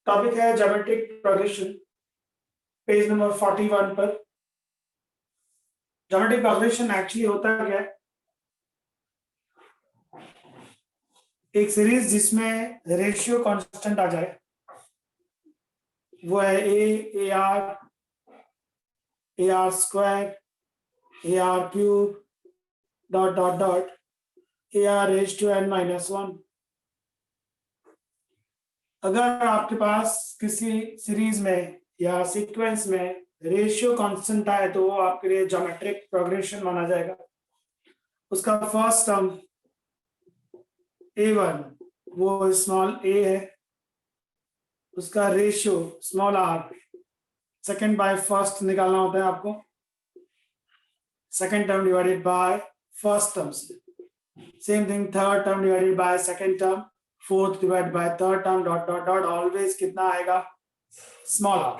Topic है geometric progression, page number 41 पर। Geometric progression actually होता क्या है? एक सीरीज जिसमें रेशियो कांस्टेंट आ जाए, वो है a are square, A R cube, dot dot dot a r raise to n minus 1। अगर आपके पास किसी सीरीज में या सीक्वेंस में रेशियो कांस्टेंट आए तो वो आपके लिए ज्योमेट्रिक प्रोग्रेशन माना जाएगा। उसका फर्स्ट टर्म A1 वो स्मॉल a है, उसका ratio small r, second by first निकालना होता है आपको, second term divided by first term से। Same thing third term divided by second term, fourth divided by third term, dot dot dot, always कितना आएगा? Small r।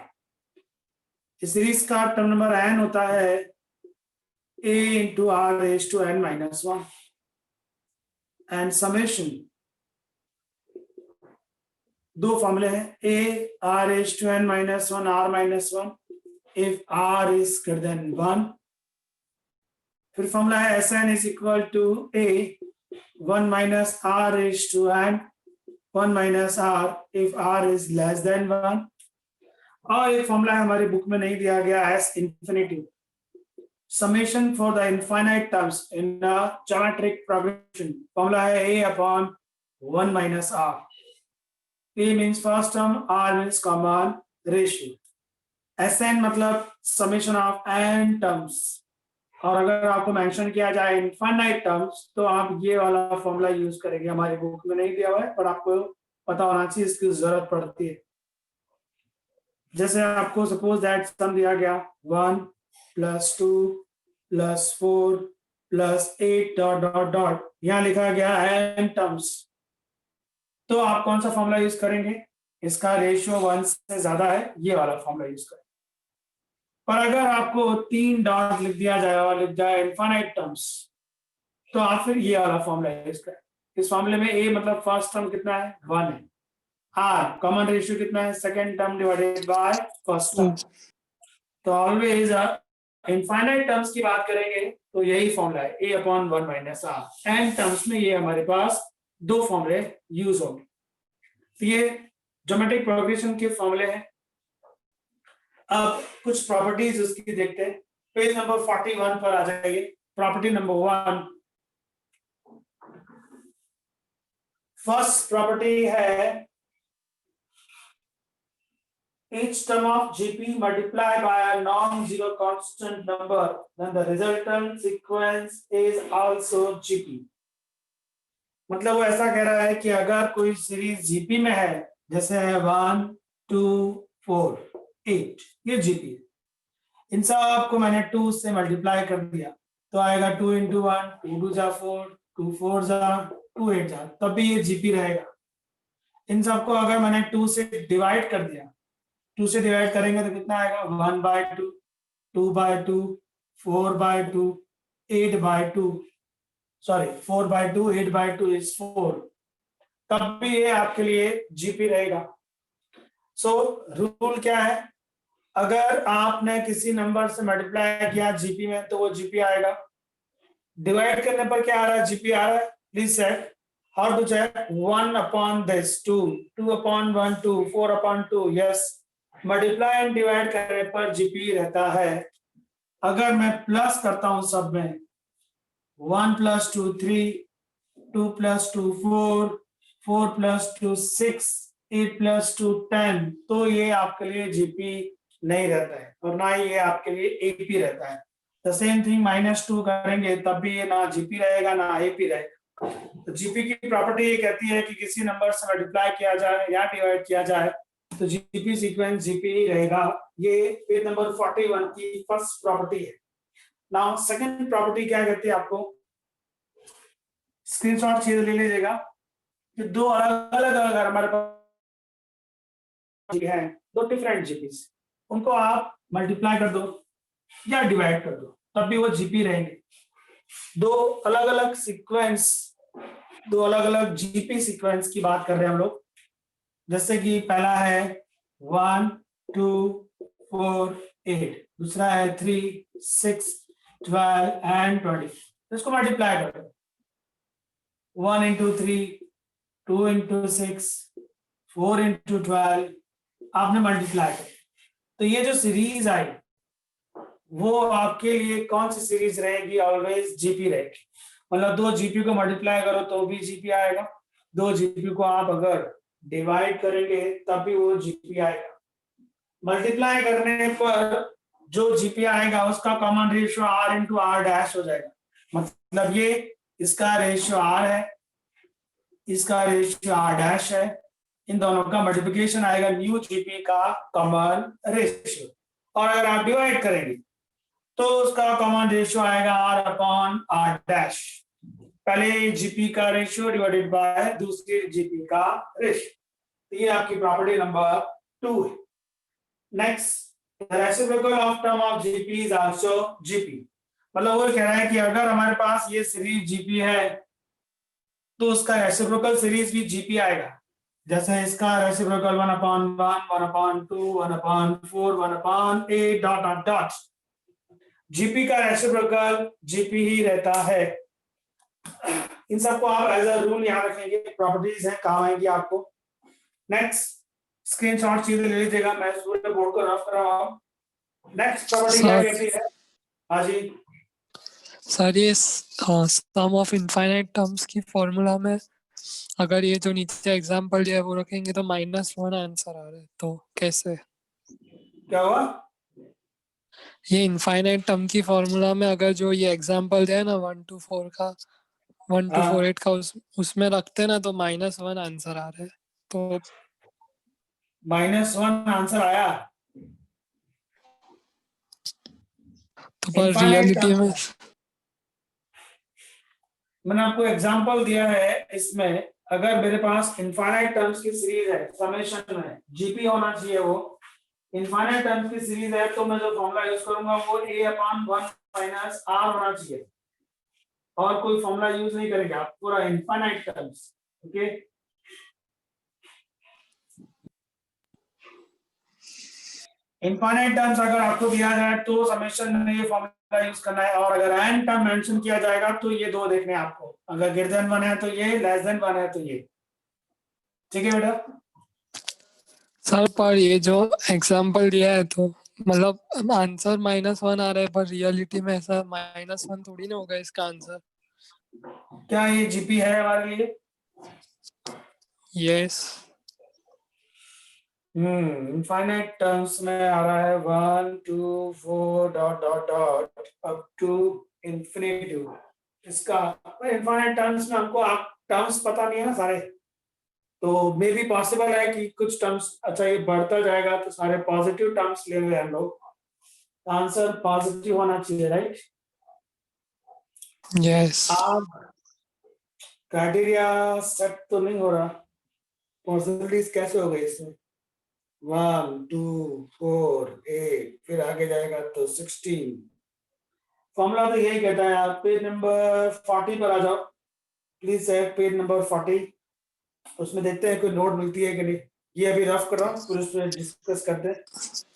इस series का term number n होता है a into R raise to n minus 1 and summation. दो फॉर्मूले हैं, a r raise to n minus 1 r minus 1 if r is greater than 1। फिर फॉर्मूला है Sn is equal to a 1 minus r raise to n 1 minus r if r is less than 1। और एक formula है हमारी book में नहीं दिया गया, S infinity, summation for the infinite terms in the geometric progression। Formula है a upon 1 minus r। a means first term, r means common ratio, Sn मतलब summation of n terms। और अगर आपको मेंशन किया जाए इनफाइनाइट टर्म्स तो आप ये वाला फॉर्मूला यूज करेंगे। हमारी बुक में नहीं दिया हुआ है पर आपको पता होना चाहिए, इसकी जरूरत पड़ती है। जैसे आपको सपोज दैट सम दिया गया 1 + 2 + 4 + 8 डॉट डॉट डॉट, यहाँ लिखा गया है n टर्म्स, तो आप कौन सा फॉर्मूला यूज करेंगे? इसका रेशियो 1 से ज्यादा है, ये वाला फॉर्मूला यूज करें। पर अगर आपको 3 डॉट लिख दिया जाए और लिख जाए इनफाइनाइट टर्म्स, तो आप फिर ये वाला फॉर्मूला यूज करें। इस फॉर्मूले में a मतलब फर्स्ट टर्म कितना है? 1 है, r कॉमन रेशियो कितना है? Second term divided by first term. तो ऑलवेज इनफाइनाइट टर्म्स की बात करेंगे तो यही फॉर्मूला है a upon 1 minus r। n terms में ये हमारे पास दो फॉर्मूले यूज होंगे। तो ये ज्योमेट्रिक प्रोग्रेशन के फॉर्मूले हैं। अब कुछ प्रॉपर्टीज उसकी देखते हैं। पेज नंबर 41 पर आ जाइए। प्रॉपर्टी नंबर 1, फर्स्ट प्रॉपर्टी है each term of GP multiplied by a non-zero constant number, then the resultant sequence is also GP। मतलब वो ऐसा कह रहा है कि अगर कोई सीरीज जीपी में है, जैसे है 1 2 4 8, ये जीपी है। इन सब को मैंने 2 से मल्टीप्लाई कर दिया तो आएगा 2 × 1, 2 2 जा 4, 2 4 जा 2 8 जा, तब भी ये जीपी रहेगा। इन सबको अगर मैंने 2 से डिवाइड कर दिया, 2 से डिवाइड करेंगे तो कितना आएगा? 1/2, 2/2, 4/2, 8/2, सॉरी 4/2, 8/2 इज 4, तब भी ये आपके लिए जीपी रहेगा। सो रूल क्या है? अगर आपने किसी नंबर से मल्टीप्लाई किया जीपी में तो वो जीपी आएगा। डिवाइड करने पर क्या आ रहा है? जीपी आ रहा है। Please set how to check. 1 upon this 2, 2 upon 1 2, 4 upon 2, yes. Multiply and divide करने पर जीपी रहता है। अगर मैं प्लस करता हूं सब में, 1 + 2 3, 2 + 2 4, 4 + 2 6, 8 + 2 10, तो ये आपके लिए जीपी नहीं रहता है और ना ही ये आपके लिए एपी रहता है। द सेम थिंग -2 करेंगे तब भी ये ना जीपी रहेगा ना एपी रहेगा। तो जीपी की प्रॉपर्टी ये कहती है कि किसी नंबर से मल्टीप्लाई किया जाए या डिवाइड किया जाए तो जीपी सीक्वेंस जीपी ही रहेगा। ये पेज नंबर 41 की फर्स्ट प्रॉपर्टी है। नाउ सेकंड प्रॉपर्टी क्या कहती है? आपको स्क्रीनशॉट चीज ले लीजिएगा कि दो अलग अलग अगर हमारे पास है, दो डिफरेंट जीपीस, उनको आप मल्टीप्लाई कर दो या डिवाइड कर दो तब भी वो जीपी रहेंगे। दो अलग अलग सीक्वेंस, दो अलग अलग जीपी सीक्वेंस की बात कर रहे हैं हम लोग। जैसे कि पहला है 1 2 4 8, दूसरा है 3 6 12 एंड 20। इसको मल्टीप्लाई करो, 1 into 3, 2 into 6, 4 into 12, आपने मल्टीप्लाई कर। तो ये जो सीरीज आई वो आपके लिए कौन सी सीरीज रहेगी? ऑलवेज जीपी रहेगी। मतलब 2 जीपी को मल्टीप्लाई करो तो भी जीपी आएगा, 2 जीपी को आप अगर डिवाइड करेंगे तब भी वो जीपी आएगा। मल्टीप्लाई करने पर जो जीपी आएगा उसका common ratio r into r dash हो जाएगा। मतलब ये इसका रेशियो आर है, इसका रेशियो आर डैश है, इन दोनों का मल्टीप्लिकेशन आएगा न्यू जीपी का कॉमन रेशियो। और अगर आप डिवाइड करेंगे तो उसका कॉमन रेशियो आएगा आर अपॉन आर डैश। पहले जीपी का रेशियो डिवाइडेड बाय दूसरी जीपी का रेशियो। ये आपकी प्रॉपर्टी नंबर 2 है। Next, the reciprocal of term of GP is also GP। मतलब वो कह रहा है कि अगर हमारे पास ये सीरीज GP है तो उसका रेसिप्रोकल सीरीज भी GP आएगा। जैसे इसका reciprocal 1/1, 1/2, 1/4, 1/8 dot dot dot. GP का रेसिप्रोकल GP ही रहता है। इन सबको आप एज अ रूल याद रखेंगे, प्रॉपर्टीज हैं, काम आएंगी आपको। नेक्स्ट, स्क्रीनशॉट चीजें ले लीजिएगा, मैं पूरे बोर्ड को रफ कर रहा हूं। नेक्स्ट प्रॉपर्टी क्या कहती है? हाँ जी सर, ये सम ऑफ इनफाइनाइट टर्म्स की फॉर्मूला में अगर ये जो नीचे एग्जांपल दिया है वो रखेंगे तो -1 आंसर आ रहा है, तो कैसे? क्या हुआ? ये इनफाइनाइट टर्म की फॉर्मूला में अगर जो ये एग्जांपल दिया है ना 1 to 4 का, 1 to 4 8 का, उसमें रखते ना तो -1 आंसर आ रहा है। तो -1 आंसर आया तो पर इनफाइनाइट रियलिटी में मैंने आपको एग्जांपल दिया है। इसमें अगर मेरे पास इनफाइनाइट टर्म्स की सीरीज है, समेशन में जीपी होना चाहिए, वो इनफाइनाइट टर्म्स की सीरीज है, तो मैं जो फॉर्मूला यूज करूंगा वो a/1 माइनस r होना चाहिए, और कोई फॉर्मूला यूज नहीं करेंगे आप, पूरा infinite terms. Okay, infinite terms अगर आपको दिया जाए तो समेशन में ये फॉर्मूला यूज करना है, और अगर n टर्म मेंशन किया जाएगा तो ये दो देखने हैं आपको, अगर ग्रेटर देन 1 है तो ये, लेस देन 1 है तो ये। ठीक है बेटा? सर पर ये जो एग्जांपल दिया है तो मतलब आंसर -1 आ रहा है, पर रियलिटी में ऐसा -1 थोड़ी ना होगा इसका आंसर। क्या ये जीपी है हमारे लिए? यस। इनफाइनाइट टर्म्स में आ रहा है 1 2 4 dot dot dot up to infinity. इसका इनफाइनाइट टर्म्स में हमको आप टर्म्स पता नहीं है ना सारे, तो मे बी पॉसिबल है कि कुछ टर्म्स, अच्छा ये बढ़ता जाएगा तो सारे पॉजिटिव टर्म्स ले हुए हम लोग, आंसर पॉजिटिव होना चाहिए, राइट? यस। आप क्राइटेरिया सेट तो नहीं हो रहा, पॉसिबिलिटीज कैसे हो गई इसमें? 1 2 4 8 फिर आगे जाएगा तो 16। फॉर्मूला तो यही कहता है। आप पेज नंबर 40 पर आ जाओ प्लीज सर, पेज नंबर 40। उसमें देखते हैं कोई नोट मिलती है कि नहीं। ये अभी रफ कर रहा हूँ, फिर उस पर डिस्कस करते हैं।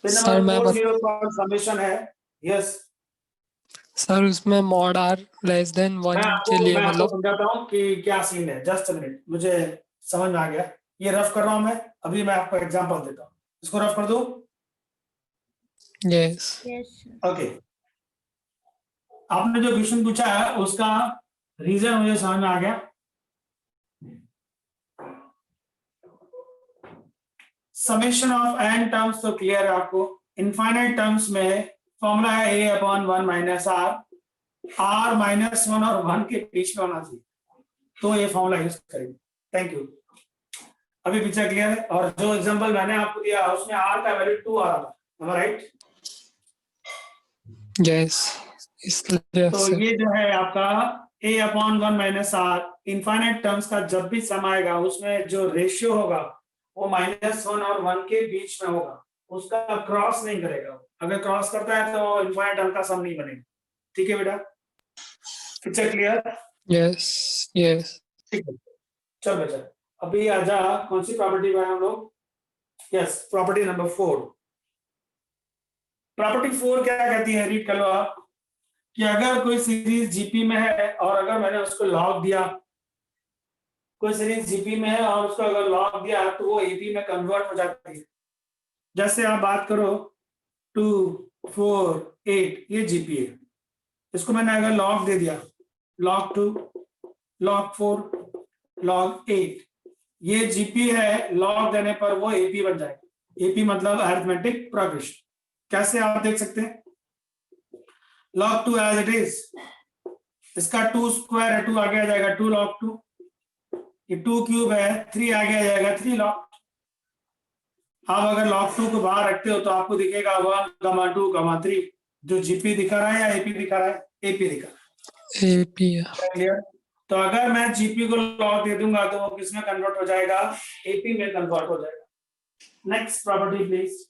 पेज सर नंबर 40 पर समेशन है। यस सर, उसमें mod r <1 के लिए मैं आपको मतलब समझाता हूँ कि क्या सीन है। जस्ट अ मिनट, मुझे समझ में आ गया। ये रफ कर रहा हूँ मैं, अभी मैं आपको एग्जांपल देता हूँ। इसको रफ कर दूं? यस। ओके, आपने जो क्वेश्चन पूछा है उसका रीजन मुझे समझ में आ गया। समेशन ऑफ n टर्म्स तो क्लियर है आपको। इनफाइनाइट टर्म्स में फॉर्मूला है a/1 माइनस r, r -1 और 1 के बीच में होना चाहिए, तो ये फॉर्मूला यूज करेंगे। थैंक यू, अभी पिक्चर क्लियर है। और जो एग्जांपल मैंने आपको दिया उसमें r का वैल्यू 2 आ रहा था, राइट? यस, इसलिए तो ये जो है आपका a/1 minus r, infinite terms का जब भी सम आएगा उसमें जो रेशियो होगा वो -1 और 1 के बीच में होगा, उसका क्रॉस नहीं करेगा। अगर क्रॉस करता है तो इनफाइनाइट टर्म का सम नहीं बनेगा। ठीक है बेटा? Picture clear? यस। यस। ठीक है, चल बेटा अभी आजा कौन सी प्रॉपर्टी पर हम लोग, यस प्रॉपर्टी नंबर 4। प्रॉपर्टी 4 क्या कहती है, रीड कर लो आप, कि अगर कोई सीरीज जीपी में है और अगर मैंने उसको लॉग दिया, कोई सीरीज जीपी में है और उसको अगर लॉग दिया तो वो एपी में कन्वर्ट हो जाती है। जैसे आप बात करो 2 4 8 ये जीपी है, इसको मैंने अगर लॉग दे दिया, log 2 log 4 log 8, ये जीपी है, लॉग देने पर वो एपी बन जाएगा। एपी मतलब अरिथमेटिक प्रोग्रेशन। कैसे आप देख सकते हैं, log 2 एज इट इज, इसका 2 स्क्वायर है, 2 आगे आ जाएगा 2 log 2, ये 2 क्यूब है 3 आगे आ जाएगा 3 log। आप अगर log 2 को बाहर रखते हो तो आपको दिखेगा 1, 2, 3, जो जीपी दिखा रहा है या एपी दिखा रहा है, एपी दिखा रहा है। AP clear? तो अगर मैं जीपी को लॉग दे दूंगा तो वो किस में कन्वर्ट हो जाएगा, एपी में कन्वर्ट हो जाएगा। Next property please,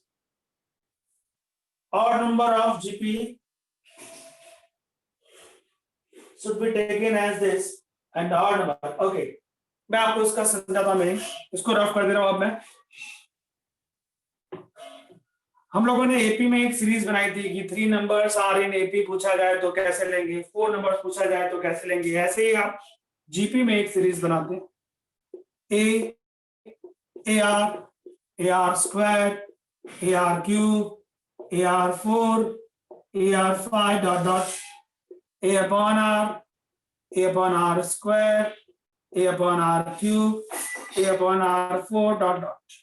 odd number of GP should be taken as this and odd number, okay, मैं आपको इसका समझाता हूं, मैं इसको रफ कर दे रहा हूं। अब मैं, हम लोगों ने एपी में एक सीरीज बनाई थी कि 3 नंबर्स आर इन एपी पूछा जाए तो कैसे लेंगे, 4 नंबर्स पूछा जाए तो कैसे लेंगे। ऐसे ही आप जीपी में एक सीरीज बनाते हैं, A R square, A R cube, AR4, AR5 dot dot, A upon R, A upon R square, A upon R cube, A upon R4 dot dot।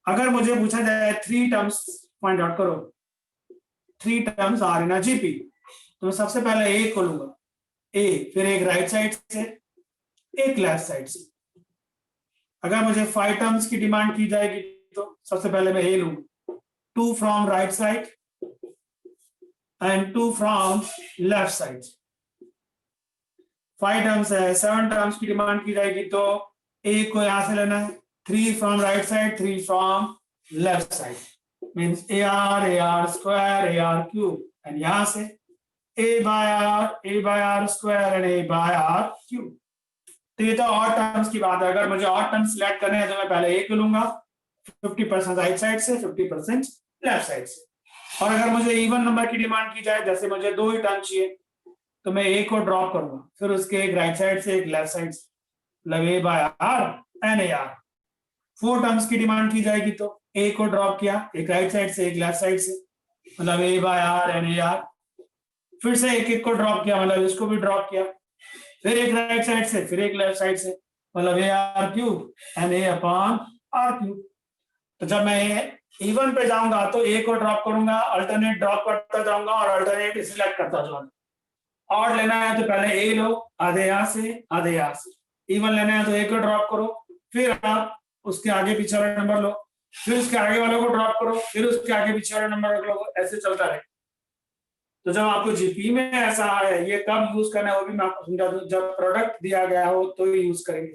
अगर मुझे पूछा जाए 3 टर्म्स फाइंड आउट करो, 3 terms are in GP, तो मैं सबसे पहले ए को लूंगा, ए, फिर एक राइट साइड से एक लेफ्ट साइड से। अगर मुझे 5 टर्म्स की डिमांड की जाएगी तो सबसे पहले मैं ए लूंगा, 2 from right side and 2 from left side। 5 terms है, 7 टर्म्स की डिमांड की जाएगी तो ए को यहां से लेना है, 3 from right side, 3 from left side, means A are square, A R cube, and यहां से A by R square and A by R cube. तो ये तो ऑड टर्म्स की बात है। अगर मुझे ऑड टर्म्स सिलेक्ट करने हैं तो मैं पहले ए को लूंगा, 50% राइट साइड से, 50% लेफ्ट साइड से। और अगर मुझे इवन नंबर की डिमांड की जाए, जैसे मुझे 2 ही टर्म चाहिए, तो मैं ए को ड्रॉप करूंगा, फिर उसके एक राइट साइड से एक लेफ्ट साइड से, मतलब A by R and A R. 4 terms की डिमांड की जाएगी तो ए को ड्रॉप किया, एक राइट साइड से एक लेफ्ट साइड से, मतलब A by R and A R. फिर से एक एक को ड्रॉप किया, मतलब इसको भी ड्रॉप किया, फिर एक राइट साइड से फिर एक लेफ्ट साइड से, मतलब a are cube and a upon r cube. तो जब मैं इवन पे जाऊंगा तो ए को ड्रॉप करूंगा, अल्टरनेट ड्रॉप करता जाऊंगा और अल्टरनेट सिलेक्ट करता जाऊंगा। ऑड लेना है तो पहले ए लो, आधे यहां से आधे यहां से। इवन लेना है तो ए को ड्रॉप करो, फिर आप उसके आगे पीछे वाला नंबर लो, फिर उसके आगे वालों को ड्रॉप करो, फिर उसके आगे पीछे वाला नंबर रख लो, ऐसे चलता रहे। तो जब आपको जीपी में ऐसा है, ये कब यूज करना है वो भी मैं आपको समझा दूं, जब प्रोडक्ट दिया गया हो तो यूज करेंगे।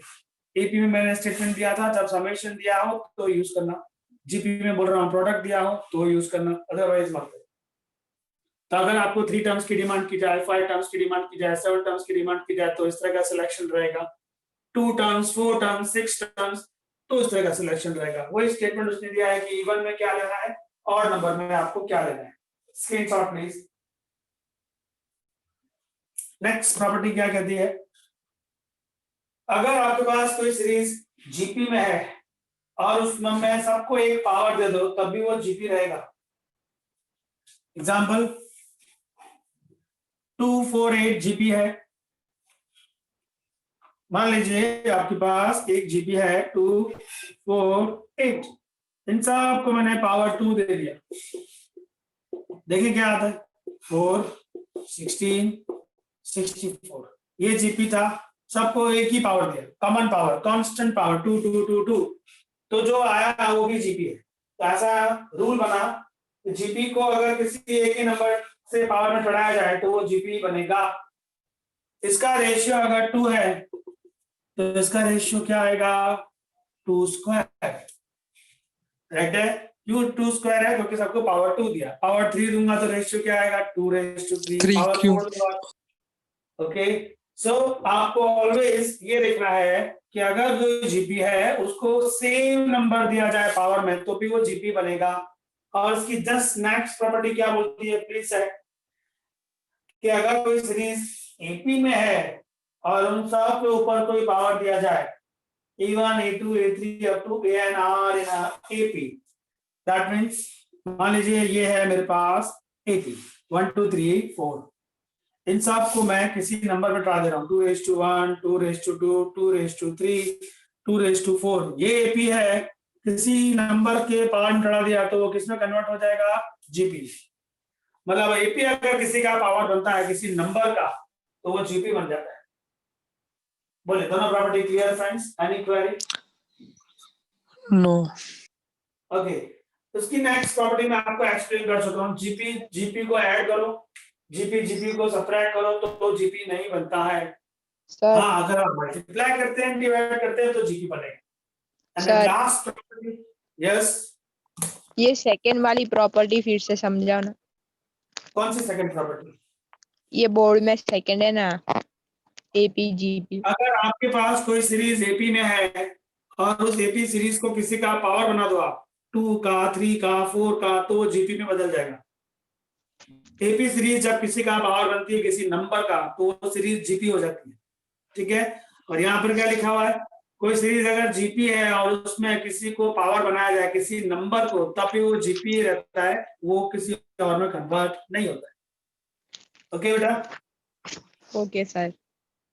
एपी में मैंने स्टेटमेंट दिया था, जब समेशन दिया हो तो यूज करना, जीपी में बोल रहा हूँ प्रोडक्ट दिया हो तो यूज करना, अदरवाइज मत करो। तो अगर आपको 3 टर्म्स की डिमांड की जाए, 5 टर्म्स की डिमांड की जाए, 7 टर्म्स की डिमांड की जाए तो इस तरह का सिलेक्शन रहेगा। 2 टर्म्स, 4 टर्म्स, 6 टर्म्स, तो इस तरह का सिलेक्शन रहेगा। वही स्टेटमेंट उसने दिया है कि इवन में क्या लेना है और नंबर में आपको क्या लेना है। Screenshot please. नेक्स्ट प्रॉपर्टी क्या कहती है, अगर आपके पास कोई सीरीज जीपी में है और उसमें सबको एक पावर दे दो तब भी वो जीपी रहेगा। एग्जाम्पल 248 जीपी है, मान लीजिए आपके पास एक जीपी है 248, इन सबको मैंने पावर 2 दे दिया। देखिए क्या आता है, 4 16 64, ये जीपी था, सबको एक ही पावर दिया, कॉमन पावर, कांस्टेंट पावर 2 2 2 2, तो जो आया वो भी जीपी है। तो ऐसा रूल बना, जीपी को अगर किसी एक ही नंबर से पावर में चढ़ाया जाए तो वो जीपी बनेगा। इसका रेशियो अगर 2 है तो इसका रेशियो क्या आएगा, 2 स्क्वायर, राइट है। क्यों 2 स्क्वायर है, क्योंकि सबको पावर 2 दिया। पावर 3 दूंगा तो रेशियो क्या आएगा, 2 raised to 3, three power cube 4 दूंगा, ओके, सो आपको ऑलवेज ये देखना है कि अगर जो जीपी है उसको सेम नंबर दिया जाए पावर में तो भी वो जीपी बनेगा। और इसकी जस्ट नेक्स्ट प्रॉपर्टी क्या बोलती है प्लीज है कि अगर कोई सीरीज एपी में है और उन सब के ऊपर कोई पावर दिया जाए A1, A2, A3 up to A and R in a AP. That means मान लीजिए ये है मेरे पास AP 1 2 3 4। इन सब को मैं किसी नंबर में ट्रा दे रहा हूँ 2:1, 2:2, 2:3, 2:4। ये AP है, किसी नंबर के पावर में ट्रा दिया तो वो किसमें कन्वर्ट हो जाएगा? जीपी। मतलब AP अगर किसी का पावर बनता है किसी नंबर का तो वो जीपी बन जाता है। बोले दोनों property clear friends? Any query? No. Okay, उसकी नेक्स्ट प्रॉपर्टी मैं आपको एक्सप्लेन कर सकता हूँ। जीपी जीपी को ऐड करो, जीपी जीपी को सब्ट्रैक्ट करो तो जीपी नहीं बनता है। सर हाँ, अगर आप मल्टीप्लाई करते हैं डिवाइड करते हैं तो जीपी बनेगा। And sir last property, yes, ये सेकंड वाली प्रॉपर्टी फिर से समझाओ ना। कौन सी सेकंड प्रॉपर्टी? ये बोर्ड में सेकंड है ना, एपीजीपी। अगर आपके पास कोई सीरीज एपी में है और उस एपी सीरीज को किसी का पावर बना दो आप 2 का 3 का 4 का तो वो जीपी में बदल जाएगा। एपी सीरीज जब किसी का पावर बनती है किसी नंबर का तो वो सीरीज जीपी हो जाती है। ठीक है, और यहाँ पर क्या लिखा हुआ है? कोई सीरीज अगर जीपी है और उसमें किसी को पावर बनाया जाए किसी नंबर को तब भी वो जीपी रहता है, वो किसी और में कन्वर्ट नहीं होता है। ओके बेटा? Okay sir.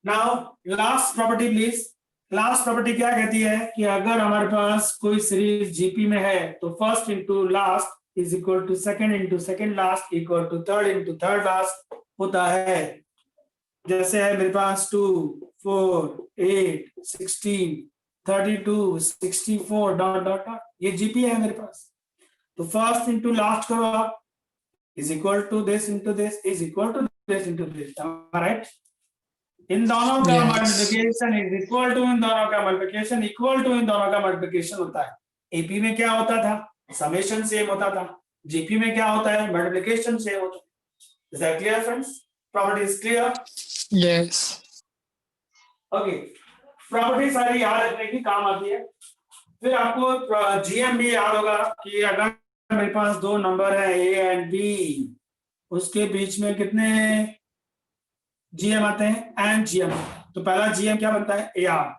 Now last property please. Last property क्या कहती है कि अगर हमारे पास कोई सीरीज जीपी में है तो first into last is equal to second into second last equal to third into third last होता है। जैसे है मेरे पास 2 4 8 16 32 64 डॉट डॉट डॉट, ये जीपी है मेरे पास। तो फर्स्ट इंटू लास्ट करो आप, is equal to this into this is equal to this into this, right? इन दोनों का Yes. Multiplication is equal to इन दोनों का मल्टीप्लिकेशन इक्वल टू इन दोनों का मल्टीप्लिकेशन होता है। एपी में क्या होता था? समेशन सेम होता था। जीपी में क्या होता है? मल्टीप्लिकेशन सेम होता है। Is that clear friends? Property is clear? Yes. Okay, property सारी याद रखने की काम आती है। फिर आपको जीएम भी याद होगा कि अगर मेरे पास दो नंबर है ए एंड बी, उसके बीच में कितने जीएम आते हैं? N GM. तो पहला जीएम क्या बनता है? ए आर,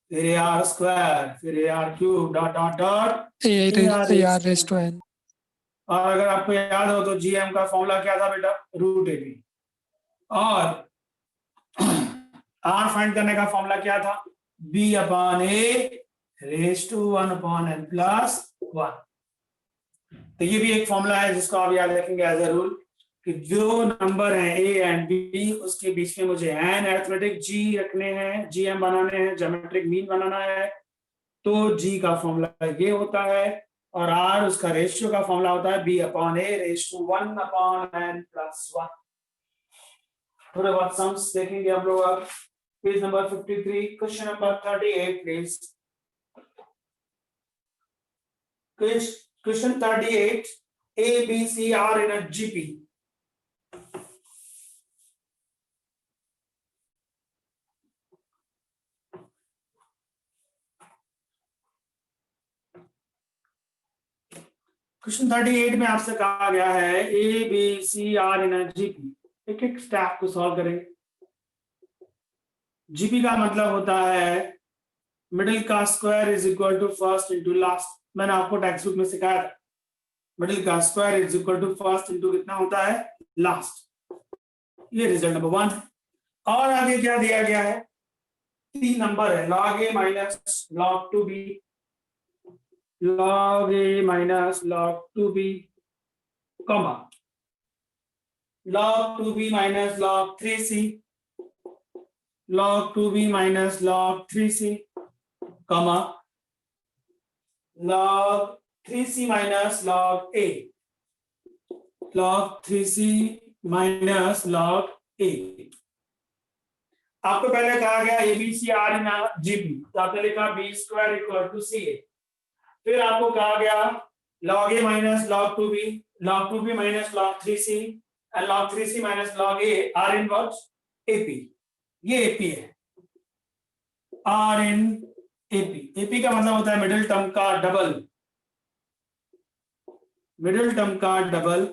फिर ए आर स्क्वायर, फिर A R cube dot dot dot AR raised to n. और अगर आपको याद हो तो जीएम का फॉर्मूला क्या था बेटा? Root a b. और आर फाइंड करने का फॉर्मूला क्या था? B upon a raise to 1 upon n plus 1। तो ये भी एक फॉर्मूला है जिसको आप याद रखेंगे एज अ रूल कि जो नंबर है ए एंड बी उसके बीच में मुझे एन अरिथमेटिक जी रखने हैं, जीएम बनाने हैं, ज्योमेट्रिक मीन बनाना है। तो जी का फॉर्मूला ये होता है और आर उसका रेशियो का फॉर्मूला होता है b upon a raise to 1 upon n plus 1। थोड़े बहुत सम्स देखेंगे हम लोग अब। Page number 53, question number 38 please. Question 38, A, B, C are in a GP. Question 38 में आपसे कहा गया है A, B, C are in a GP। एक एक स्टेप को सॉल्व करेंगे। जीपी का मतलब होता है मिडिल का square is equal to first into last. मैंने आपको टेक्स्ट बुक में सिखाया था मिडिल का square is equal to first into कितना होता है? लास्ट। ये रिजल्ट नंबर 1 है। और आगे क्या दिया गया है? 3 नंबर है log a minus log 2b, log a minus log 2b, comma log 2b minus log 3c, log 2b minus log 3c, comma log 3c minus log a, log 3c minus log a। आपको पहले कहा गया ABC are in GP, तो आपने लिखा b square equal to c a. फिर आपको कहा गया log a minus log 2b, log 2b minus log 3c and log 3c minus log a are in what? AP. ये एपी है, are in AP. AP का मतलब होता है मिडिल टर्म का डबल, मिडिल टर्म का double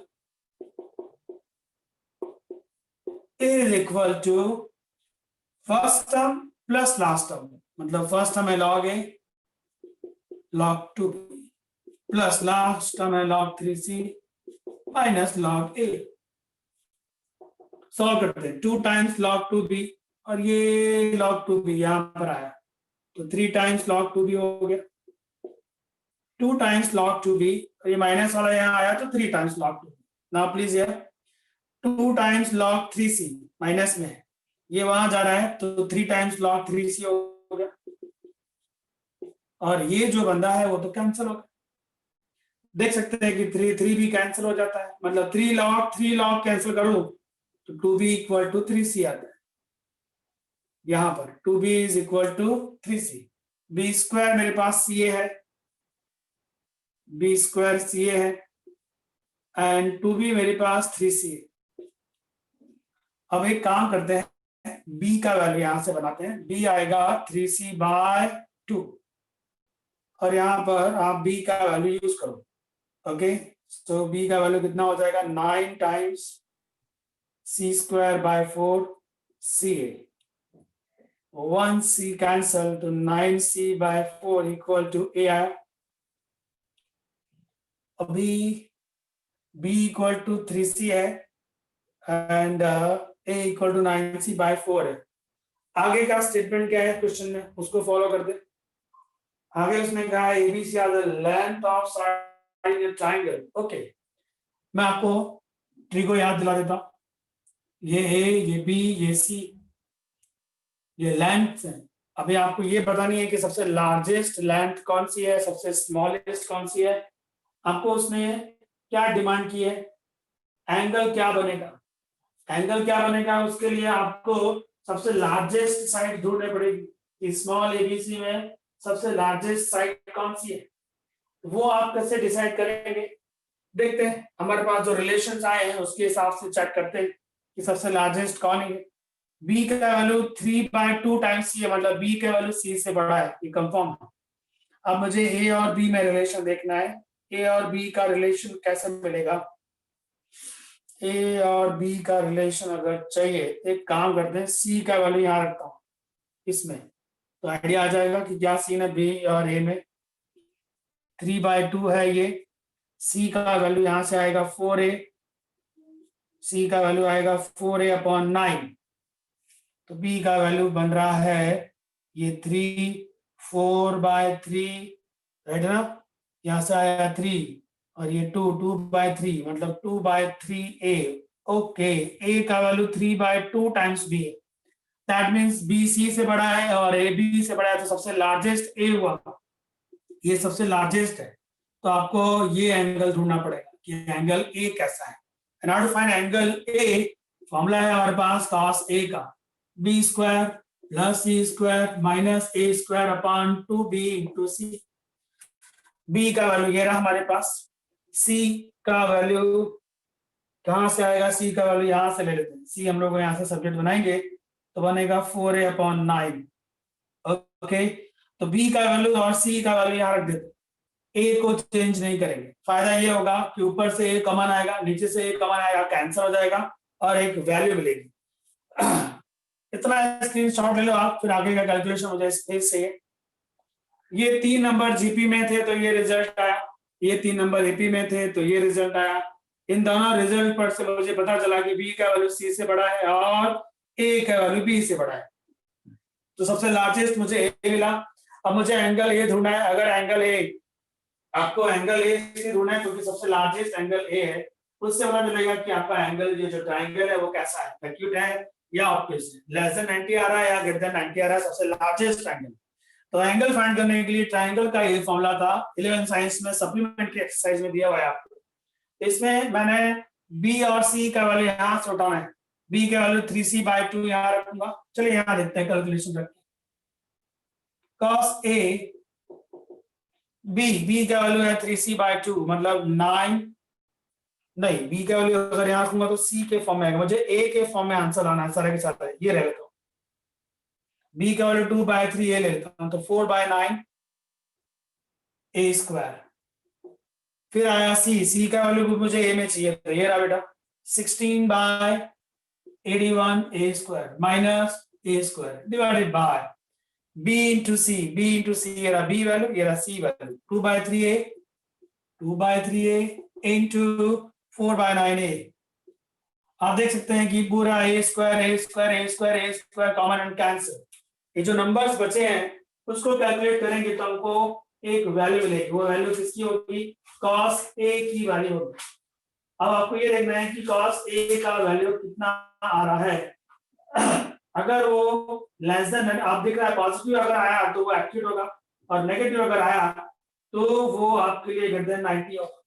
is equal to first term plus last term. मतलब first term है log a log 2 plus last term है log 3c minus log a। Solve करते हैं, 2 टाइम्स log 2b और ये log 2b यहां पर आया तो 3 टाइम्स log 2b हो गया, 2 टाइम्स log 2b और ये माइनस वाला यहां आया तो 3 times log 2b। Now please यार 2 टाइम्स log 3c माइनस में है, ये वहां जा रहा है तो 3 टाइम्स log 3c हो गया और ये जो बंदा है वो तो कैंसिल हो गया। देख सकते हैं कि 3 भी कैंसिल हो जाता है, मतलब 3 log कैंसिल करूं तो 2b इक्वल टू 3c आता है। यहां पर 2b is equal to 3c, b square मेरे पास ca है, b स्क्वायर ca है एंड 2b मेरे पास 3c है। अब एक काम करते हैं, b का वैल्यू यहां से बनाते हैं, b आएगा 3c बाय 2 और यहां पर आप b का वैल्यू यूज करो। ओके सो b का वैल्यू कितना हो जाएगा, 9 times c square by 4 ca, 1c cancel तो 9c by 4 equal to a आया। अभी b इक्वल टू 3c है and a equal to 9c by 4 है। आगे का स्टेटमेंट क्या है क्वेश्चन में, उसको फॉलो कर दे। आगे उसने कहा ABC are the length of side in triangle. Okay मैं आपको ट्री को याद दिला देता हूं, ये A ये B ये C ये लेंथ है। अभी आपको ये पता नहीं है कि सबसे लार्जेस्ट लेंथ कौन सी है, सबसे स्मॉलेस्ट कौन सी है। आपको उसने क्या डिमांड की है, एंगल क्या बनेगा, एंगल क्या बनेगा उसके लिए आपको सबसे लार्जेस्ट साइड ढूंढनी पड़ेगी। स्मॉल ABC में सबसे लार्जेस्ट साइड कौन सी है, वो आप कैसे डिसाइड करेंगे। देखते हैं हमारे पास जो रिलेशंस आए हैं उसके हिसाब से चेक करते हैं कि सबसे लार्जेस्ट कौन है। b का वैल्यू 3/2 टाइम्स c है, मतलब b का वैल्यू c से बड़ा है, ये कंफर्म है। अब मुझे a और b में रिलेशन देखना है, a और b का रिलेशन कैसे मिलेगा। a और b का रिलेशन अगर चाहिए एक काम करते हैं, c का वैल्यू यहाँ रखता हूँ इसमें, तो आइडिया आ जाएगा कि क्या सीन है b और a में। 3/2 है ये, c का वैल्यू यहां से आएगा 4a, c का वैल्यू आएगा 4a अपॉन 9, तो b का वैल्यू बन रहा है ये 3 4/3 राइट ना, यहां से आया 3 और ये 2/3 मतलब 2/3a। ओके a का वैल्यू 3/2 टाइम्स b है, दैट मींस b c से बड़ा है और a b से बड़ा है, तो सबसे लार्जेस्ट a हुआ, ये सबसे लार्जेस्ट है। तो आपको ये एंगल ढूंढना पड़ेगा कि एंगल a कैसा है। And how to find angle a, formula है हमारे पास cos a का b square plus c square minus a square upon 2b into c। b का वैल्यू ये रहा हमारे पास, c का वैल्यू कहां से आएगा, c का वैल्यू यहां से ले लेते हैं, c हम लोग यहां से सब्जेक्ट बनाएंगे तो बनेगा 4a अपॉन 9। ओके तो b का वैल्यू और c का वैल्यू यहां रख देते, a को चेंज नहीं करेंगे। फायदा ये होगा कि ऊपर से a कॉमन आएगा, नीचे से a कॉमन आएगा, कैंसिल हो जाएगा और एक वैल्यू मिलेगी। इतना स्क्रीनशॉट ले लो आप, फिर आगे का कैलकुलेशन हो जाए स्पेस से। ये 3 नंबर जीपी में थे तो ये रिजल्ट आया, ये 3 नंबर एपी में थे तो ये रिजल्ट आया। इन दोनों रिजल्ट पर से मुझे पता चला कि बी का वैल्यू सी से बड़ा है और ए का वैल्यू बी से बड़ा है, तो सबसे लार्जेस्ट मुझे ए मिला। अब मुझे एंगल ए ढूंढना है, अगर एंगल ए, आपको एंगल ए से ढूंढना है क्योंकि सबसे लार्जेस्ट एंगल ए है, उससे पता चलेगा कि आपका एंगल ये जो ट्रायंगल है वो कैसा है, एक्यूट है या ऑब्टूस है, लेस देन 90 आ रहा है या ग्रेटर देन 90 आ रहा है, सबसे लार्जेस्ट एंगल। तो एंगल फाइंड करने के लिए ट्रायंगल का ये फॉर्मूला था 11 साइंस में सप्लीमेंट्री एक्सरसाइज में दिया हुआ है आपको। इसमें मैंने b और c का वैल्यू यहां से उठाना है, b का वैल्यू 3c/2 यहां रखूंगा। चलिए यहां देखते हैं कैलकुलेशन करके। cos a b का वैल्यू है 3c/2 मतलब 9, नहीं b का वैल्यू अगर यहां रखूंगा तो c के फॉर्म में आएगा, मुझे a के फॉर्म में आंसर आना है सारा के सारा, ये रह लेता हूं b का वैल्यू 2/3 a लेता हूं तो 4/9 a स्क्वायर। फिर आया c का वैल्यू भी मुझे a में चाहिए तो ये रहा बेटा 16/81 a square minus a square divided by b into c ये रहा b वैल्यू, ये रहा c value 2/3a into 4/9a। आप देख सकते हैं कि पूरा a square common and cancel. ये जो नंबर्स बचे हैं उसको कैलकुलेट करेंगे तो हमको एक वैल्यू मिलेगी। वो वैल्यू किसकी होगी? cos a की वैल्यू होगी। अब आपको ये देखना है कि cos a का वैल्यू कितना आ रहा है। अगर वो लेस देन, आप देख रहा है पॉजिटिव अगर आया तो वो एक्टिव होगा और नेगेटिव अगर आया तो वो आपके लिए ग्रेटर देन 90 होगा।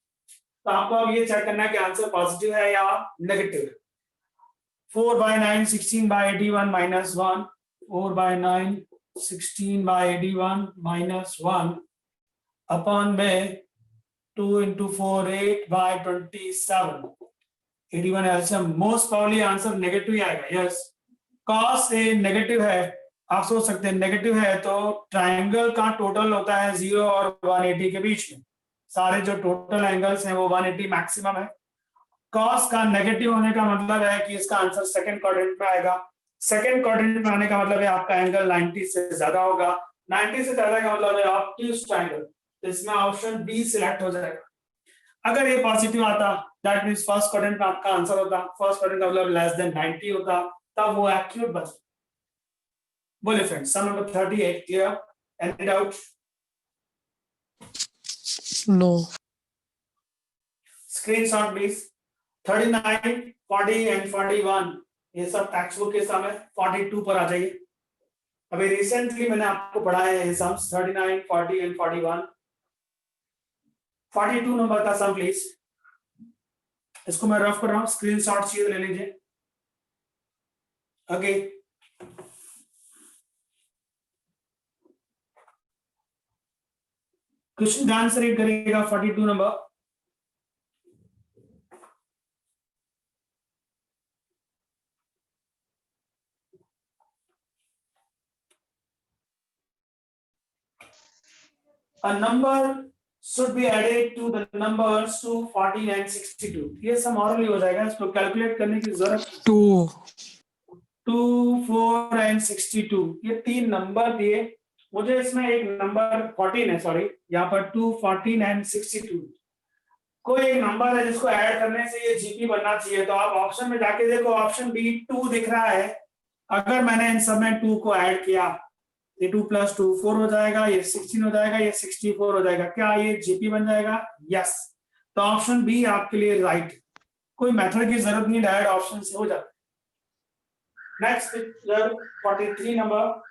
तो आपको अब ये चेक करना है कि आंसर पॉजिटिव है या नेगेटिव है। 4/9 16/81 minus 1, 4/9 16/81 minus 1 upon में 2 into 4 8/27 81 एल्सियम। मोस्ट प्रॉब्ली आंसर नेगेटिव ही आएगा। यस, cos ए नेगेटिव है। आप सोच सकते हैं नेगेटिव है तो ट्रायंगल का टोटल होता है 0 और 180 के बीच में। सारे जो टोटल एंगल्स हैं वो 180 मैक्सिमम है। cos का नेगेटिव होने का मतलब है कि इसका आंसर सेकंड क्वाड्रेंट में आएगा। सेकंड क्वाड्रेंट में आने का मतलब है आपका एंगल 90 से ज्यादा होगा। 90 से ज्यादा का मतलब है ऑब्ट्यूज ट्रायंगल। तो इसमें ऑप्शन बी सिलेक्ट हो जाएगा। अगर ये पॉजिटिव आता दैट मींस फर्स्ट क्वाड्रेंट में आपका आंसर होता, फर्स्ट क्वाड्रेंट का मतलब लेस देन 90 होता, तब वो एक्यूरेट बचता। बोले friends, sum number 38 clear? Any doubt? No. Screenshot please. 39, 40 and 41 ये सब टेक्स्ट बुक के सम है। 42 पर आ जाइए। अभी रिसेंटली मैंने आपको पढ़ाया है ये सम्स 39, 40 एंड 41। 42 नंबर का सम प्लीज। इसको मैं रफ कर रहा हूं, स्क्रीनशॉट चाहिए ले लीजिए। ओके, क्वेश्चन ध्यान से रीड करिएगा। 42 number. A number should be added to the numbers 2, 14 and 62। ये सब ऑरली हो जाएगा, इसको कैलकुलेट करने की जरूरत। 2, 4 एंड 62 ये तीन नंबर दिए मुझे। इसमें एक नंबर 14 है, सॉरी यहाँ पर 2, 14 एंड 62 कोई एक नंबर है जिसको ऐड करने से ये जीपी बनना चाहिए। तो आप ऑप्शन में जाके देखो, ऑप्शन बी 2 दिख रहा है। अगर मैंने इन सब में 2 को ऐड किया, ये 2 + 2 4 हो जाएगा, ये 16 हो जाएगा, ये 64 हो जाएगा। क्या ये जीपी बन जाएगा? यस। तो ऑप्शन बी आपके लिए राइट। कोई मेथड की जरूरत नहीं, डायरेक्ट ऑप्शन से हो जाता है। नेक्स्ट पिक्चर 43 नंबर।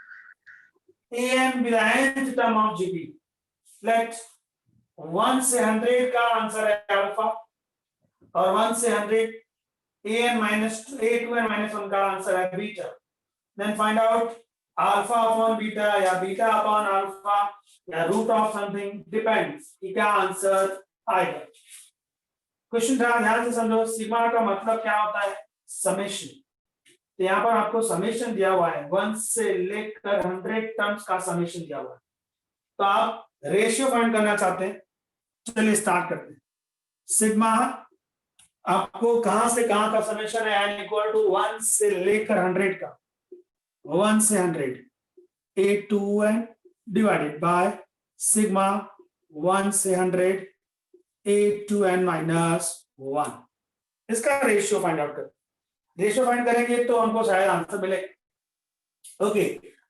an with the nth term of gp। Let 1 से 100 का आंसर है अल्फा और 1 से 100 an minus a2 and minus 1 का आंसर है beta. Then find out alpha upon beta या बीटा अपॉन अल्फा या रूट ऑफ समथिंग, डिपेंड्स कि क्या आंसर आएगा। क्वेश्चन ध्यान से समझो। सिग्मा का मतलब क्या होता है? समेशन। तो यहाँ पर आपको समेशन दिया हुआ है, 1 से लेकर 100 टर्म्स का समेशन दिया हुआ है। तो आप रेशियो फाइंड करना चाहते हैं, चलिए स्टार्ट करते हैं। सिग्मा आपको कहां से कहां का समेशन है? n इक्वल टू 1 से लेकर 100 का, 1 से 100 a2n डिवाइडेड बाय सिग्मा 1 से 100 a2n माइनस 1। इसका रेशियो फाइंड आउट करें। रेशियो फाइंड करेंगे तो हमको शायद आंसर मिलेगा। ओके,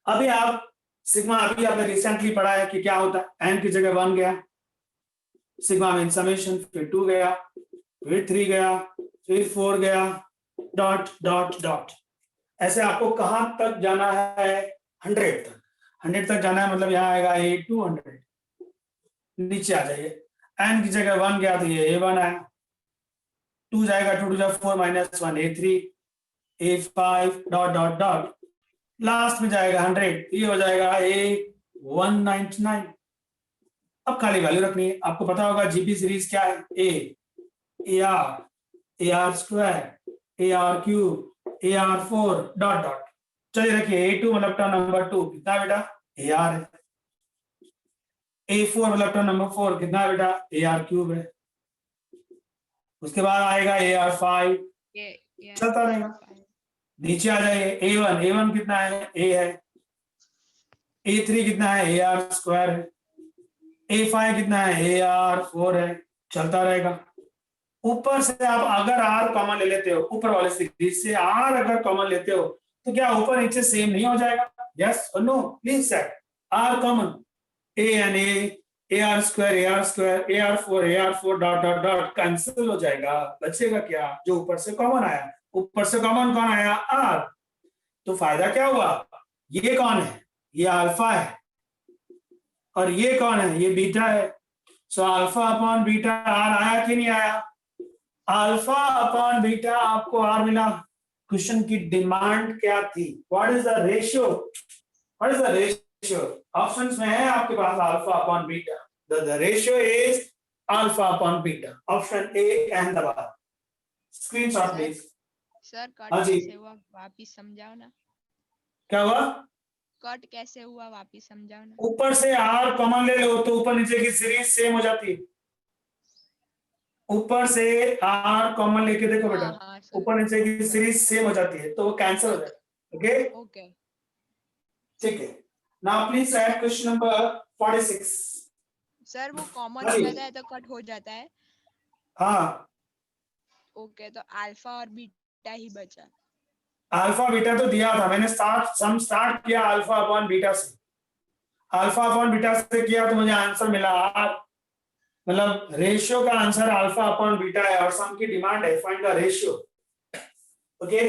अभी आप सिग्मा, अभी आपने रिसेंटली पढ़ा है कि क्या होता है। n की जगह 1 गया, सिग्मा में समेशन, फिर 2 गया, फिर 3 गया, फिर 4 गया, डॉट डॉट डॉट। ऐसे आपको कहां तक जाना है? 100 तक। 100 तक जाना है, मतलब यहाँ आएगा a200। नीचे आ जाइए, n की जगह 1 गया तो ये a1 आया, 2 जाएगा, 2 to 4 minus 1 a3 a5 dot dot dot. Last में जाएगा 100, ये हो जाएगा a199। अब खाली वैल्यू रखनी है। आपको पता होगा जीपी सीरीज क्या है? a ar, ar square, ar cube, ar4 dot dot. चलिए देखिए A2 मतलब टर्म नंबर 2 कितना बेटा AR है, A4 मतलब टर्म नंबर 4 कितना बेटा AR क्यूब है, उसके बाद आएगा AR5 चलता रहेगा। नीचे आ जाइए A1 कितना है A है, A3 कितना है AR स्क्वायर है, A5 कितना है AR4 है, चलता रहेगा। ऊपर से आप अगर R कॉमन ले लेते हो, ऊपर वाले सीरीज से R अगर कॉमन लेते हो तो क्या ऊपर नीचे सेम नहीं हो जाएगा? यस और no, please set R common, A and A, AR square AR4 dot dot dot cancel हो जाएगा, बचेगा क्या? जो ऊपर से कॉमन आया, ऊपर से कॉमन कौन आया? R। तो फायदा क्या हुआ? ये कौन है? ये अल्फा है, और ये कौन है? ये बीटा है। So alpha upon beta R आया कि नहीं आया? अल्फा अपॉन बीटा आपको R मिला। क्वेश्चन की डिमांड क्या थी? What is the ratio? What is the ratio? Options में है आपके पास alpha upon beta, the ratio is alpha upon beta, option A and the bar. Screenshot please. Sir cut हाँ जी। कैसे हुआ वापिस समझाओ ना। क्या हुआ? कट कैसे हुआ वापिस समझाओ ना। ऊपर से R कॉमन ले लो तो ऊपर नीचे की सीरीज सेम हो जाती है। ऊपर से R कॉमन लेके देखो बेटा, हाँ सर। ऊपर नीचे की सीरीज सेम हो जाती है तो वो कैंसिल हो जाएगा। ओके ओके ठीक है। Now please right question number 46। Sir वो कॉमन हाँ हो जी। जाता है तो कट हो जाता है। हाँ, ओके तो अल्फा और बीटा ही बचा। अल्फा बीटा तो दिया था मैंने, स्टार्ट किया अल्फा अपॉन बीटा से, अल्फा अपॉन बीटा से किया तो मुझे आंसर मिला R, मतलब रेशियो का आंसर अल्फा अपॉन बीटा है, और सम की डिमांड है फाइंड द रेशियो। ओके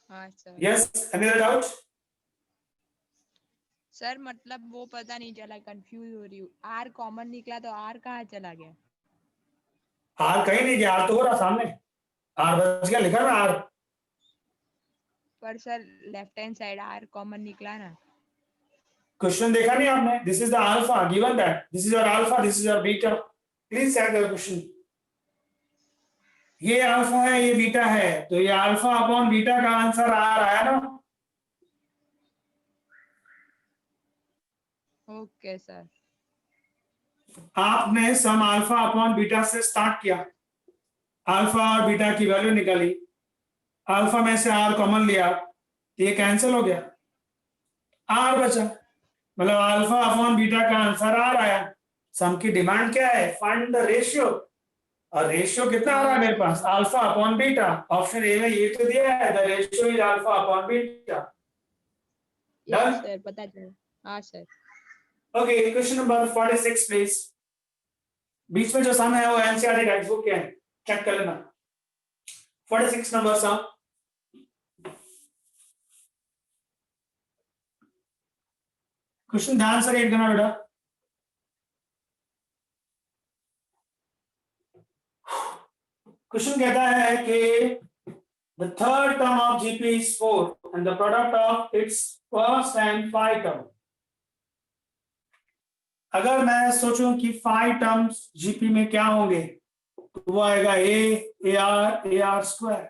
हाँ sir. Yes, any other doubt? Sir मतलब वो पता नहीं चला, कंफ्यूज हो रही हूँ। आर कॉमन निकला तो आर कहाँ चला गया? R कहीं नहीं गया, R तो हो रहा सामने, R बच गया, लिखा ना R। पर sir left hand side r common निकला ना। क्वेश्चन देखा नहीं आपने? This is the alpha given that, this is your alpha, this is your beta, please check the question. ये अल्फा है, ये बीटा है, तो ये अल्फा अपॉन बीटा का आंसर R आया ना। Okay sir. आपने सम अल्फा अपॉन बीटा से स्टार्ट किया, अल्फा और बीटा की वैल्यू निकाली, अल्फा में से R कॉमन लिया, ये कैंसिल हो गया, R बचा, मतलब अल्फा अपॉन बीटा का आंसर R आया। सम की डिमांड क्या है? फाइंड द रेशियो, और रेशियो कितना आ रहा है मेरे पास? Alpha upon beta, option A में ये तो दिया है, the ratio is alpha upon beta. Yes sir पता चला। हाँ sir. Okay question number 46 please. बीच में जो सम है वो एनसीईआरटी टेक्स्ट बुक के है, चेक कर लेना। 46 नंबर सम। क्वेश्चन ध्यान से रीड करना बेटा। क्वेश्चन कहता है कि the third term of GP is 4 and the product of its first and 5 term. अगर मैं सोचूं कि 5 टर्म्स जीपी में क्या होंगे तो वो आएगा a are square,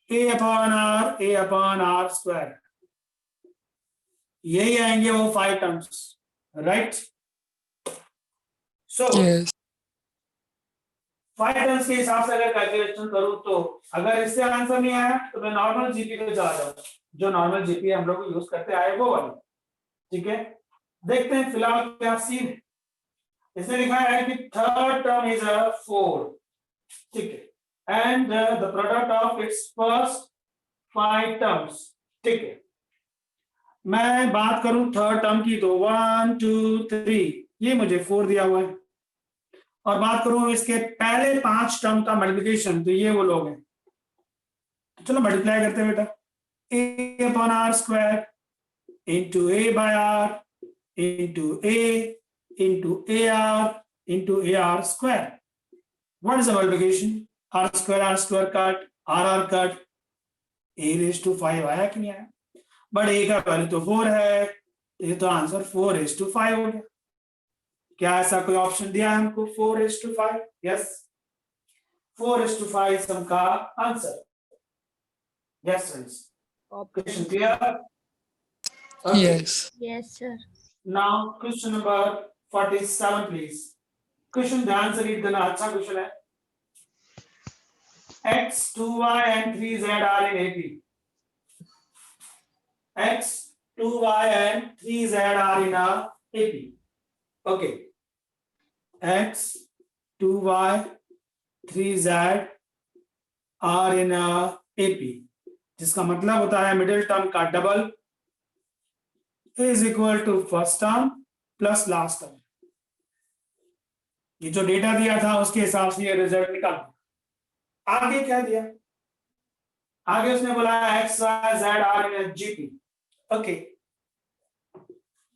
a upon are square, यही आएंगे वो 5 terms, right? So yes 5 terms के हिसाब से अगर कैलकुलेशन करूं तो अगर इससे आंसर नहीं आया तो मैं नॉर्मल जीपी पे चला जाऊं, जो नॉर्मल जीपी हम लोग यूज करते आए वो वाली। ठीक है, देखते हैं फिलहाल क्या सीन है। इसमें लिखा है कि थर्ड टर्म इज 4, ठीक है, and the product of its first 5 terms. ठीक है, मैं बात करूं थर्ड टर्म की तो 1 2 3, ये मुझे 4 दिया हुआ है, और बात करूं इसके पहले 5 टर्म का मल्टीप्लिकेशन तो ये वो लोग हैं। तो चलो मल्टीप्लाई करते हैं बेटा, A upon are square into A by R into A into AR into AR square. What is the multiplication? R square cut, RR cut, A raised to 5 आया कि नहीं आया? बट A का वैल्यू तो 4 है, ये तो आंसर 4 raised to 5 हो गया। क्या ऐसा कोई ऑप्शन दिया है हमको 4 raised to 5? यस, 4:5 सम का answer. Yes, friends. Question clear? Okay. Yes. Yes, sir. Now question number 47 please. Question ध्यान से रीड करना, अच्छा क्वेश्चन है. X, 2y and 3z are in AP. X, 2y and 3z are in a AP. Okay. X, 2y, 3z are in a AP. जिसका मतलब होता है middle term का double is equal to first term plus last term. ये जो data दिया था उसके हिसाब से ये रिजल्ट निकाल. आगे क्या दिया? आगे उसने बोला x y z are in GP. Okay,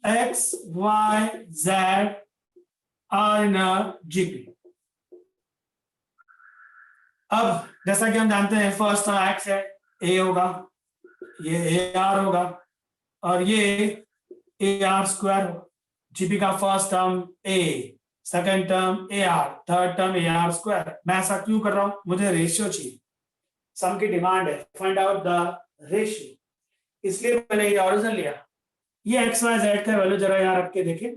x y z are in GP. अब जैसा कि हम जानते हैं फर्स्ट टर्म एक्स है, ए होगा, ये ए आर होगा और ये ए आर स्क्वायर होगा. जीपी का first term A, second term A R, third term A R square. मैं ऐसा क्यों कर रहा हूं? मुझे रेशियो चाहिए. सम की डिमांड है, फाइंड आउट द रेशियो, इसलिए मैंने ये ओरिजिनल लिया. ये एक्स वाई जेड का वैल्यू जरा यहाँ रख के देखें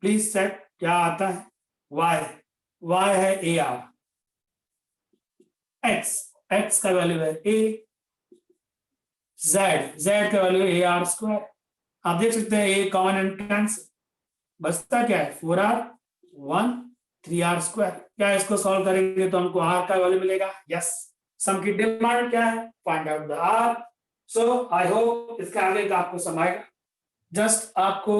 प्लीज. सेट क्या आता है? वाई, वाई है ए आर, एक्स, एक्स का वैल्यू है ए, जेड, जेड का वैल्यू ए आर स्क्वायर. आप देख सकते हैं ए कॉमन एंट्रेंस, बचता क्या है? 4r 1 3r square. क्या इसको सॉल्व करेंगे तो हमको r का वैल्यू मिलेगा? यस. सम की डिमांड क्या है? Find out the r. So I hope इसके आगे का आपको समझ आएगा. जस्ट आपको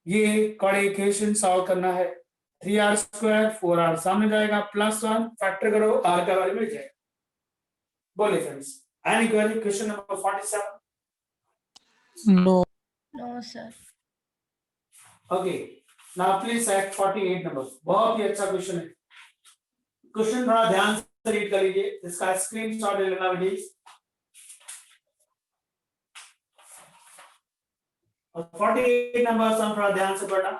ये कॉर्ड इक्वेशन सॉल्व करना है. 3r स्क्वायर 4r सामने जाएगा, प्लस 1 फैक्टर करो, r का वैल्यू मिल जाएगा. बोलिए friends, any query? Question number 47. No. No, sir. Okay, now please set 48 number. बहुत ही अच्छा क्वेश्चन है. क्वेश्चन थोड़ा ध्यान से रीड कर लीजिए, इसका स्क्रीनशॉट ले लेना प्लीज. और 48 नंबर हम थोड़ा ध्यान से पढ़ना.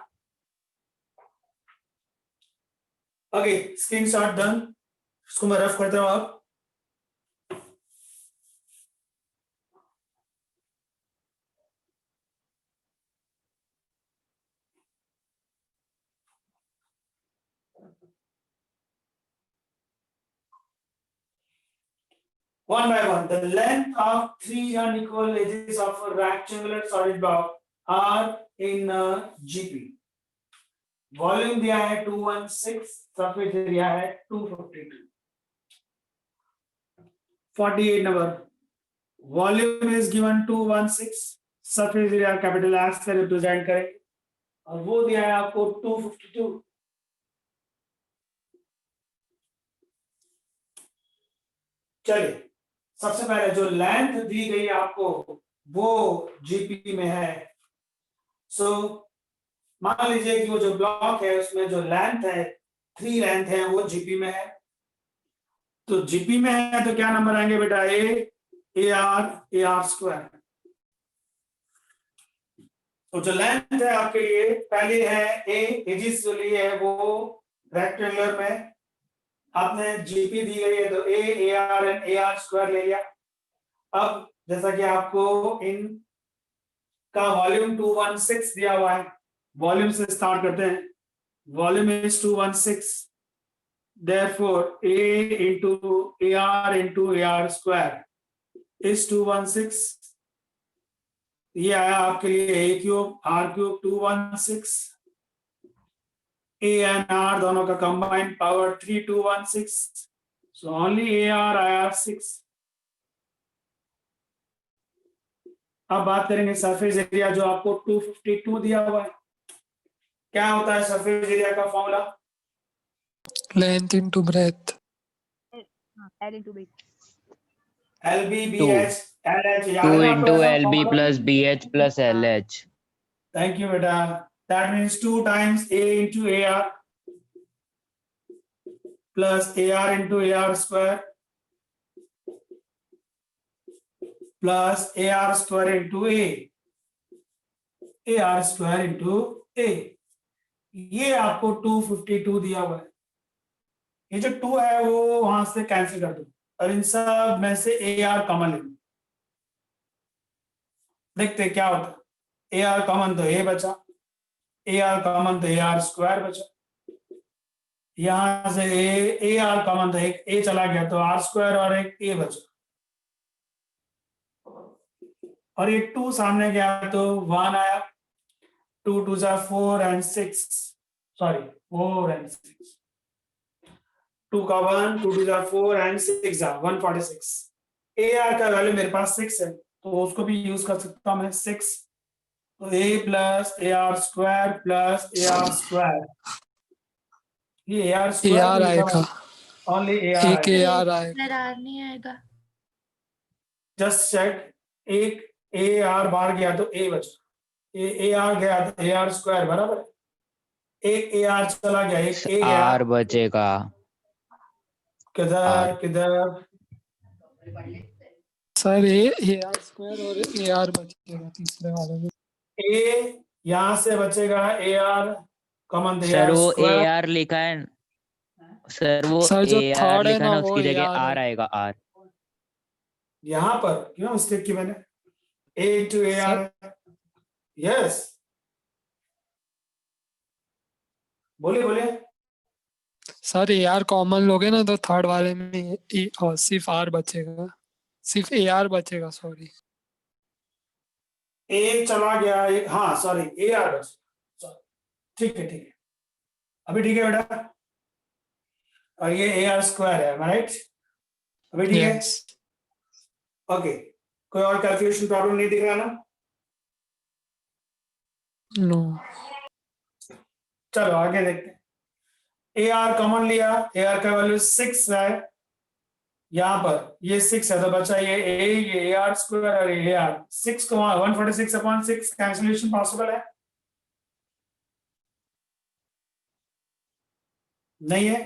Okay, screenshot done. इसको मैं रफ करता हूं. आप one by one, the length of 3 unequal edges of a rectangular solid block are in GP. Volume दिया है 216, सरफेस एरिया है 252. 48 number, volume is given 216, surface area capital S से represent करें और वो दिया है आपको 252. चलिए, सबसे पहले जो लेंथ दी गई आपको वो जीपी में है. सो मान लीजिए कि वो जो ब्लॉक है उसमें जो लेंथ है 3 लेंथ है वो जीपी में है. तो जीपी में है तो क्या नंबर आएंगे बेटा? A R square. तो जो लेंथ है आपके लिए पहले है ए, एजिस जो लिए है वो रेक्टेंगुलर में आपने जीपी दी गई है तो A R and A are square ले लिया. अब जैसा कि आपको इन का वॉल्यूम 216 दिया हुआ है, वॉल्यूम से स्टार्ट करते हैं. Volume is 216, therefore a into ar into ar square is 216. ये आया आपके लिए a cube r cube 216. a and r दोनों का combined power 3216. so only ar 6. अब बात करेंगे सरफेस एरिया जो आपको 252 दिया हुआ है. क्या होता है सरफेस एरिया का formula? Length into breadth. L into B. LB BH LH. 2 into LB plus BH plus LH. Thank you beta. That means 2 times A into AR plus AR into AR square plus AR square into A. AR square into A. ये आपको 252 दिया हुआ है. ये जो 2 है वो वहां से कैंसिल कर दो और इन सब में से ए आर कॉमन ले लो। देखते क्या होता है। ए आर कॉमन तो ए बचा, ए आर कॉमन तो ए आर स्क्वायर बचा, यहां से ए आर कॉमन तो एक ए चला गया तो आर स्क्वायर और एक ए बचा, और ये 2 सामने गया तो 1 आया, 2 2 जा 4 एंड 6, सॉरी 4 एंड 6, 2 का 1, 2 2 जा 4 एंड 6 जा 146। ए आर का वैल्यू मेरे पास 6 है तो उसको भी यूज कर सकता हूं मैं 6, तो A plus A are square plus A are square, ये A R A square R आएगा, ओनली ए आर एक ए आर आएगा। फिर आर नहीं आएगा। जस्ट चेक, एक ए आर बाहर गया तो ए बचा, ए आर गया तो ए आर स्क्वायर बराबर है, एक ए आर चला गया एक ए गया, आर बचेगा। किधर R. किधर सर ए आर स्क्वायर और ए आर बचेगा तीसरे वाले में। ए यहां से बचेगा ए आर कॉमन तो ए सर आर वो ए स्क्वायर, आर लिखा है सर, वो सर जो ए आर थर्ड है लिखा है ना ना, वो उसकी ए जगह आर आर है। आएगा आर। यहां पर क्यों मिस्टेक की मैंने, ए इंटू ए आर, यस बोलिए बोलिए। सर ए आर कॉमन लोगे ना तो थर्ड वाले में सिर्फ आर बचेगा, सिर्फ ए आर बचेगा, सॉरी। ए चला गया एक, हाँ सॉरी ए आर बचा, ठीक है ठीक है, अभी ठीक है बेटा, और ये ए आर स्क्वायर है राइट, अभी ठीक है यस। ओके। कोई और कैलकुलेशन प्रॉब्लम नहीं दिख रहा ना? नो। चलो आगे देखते हैं। ए आर कॉमन लिया, ए आर का वैल्यू 6 है, यहाँ पर ये 6 है तो बचा ये ए आर स्क्वायर और ए आर, 6 को 146 अपॉन 6 कैंसिलेशन पॉसिबल है? नहीं है,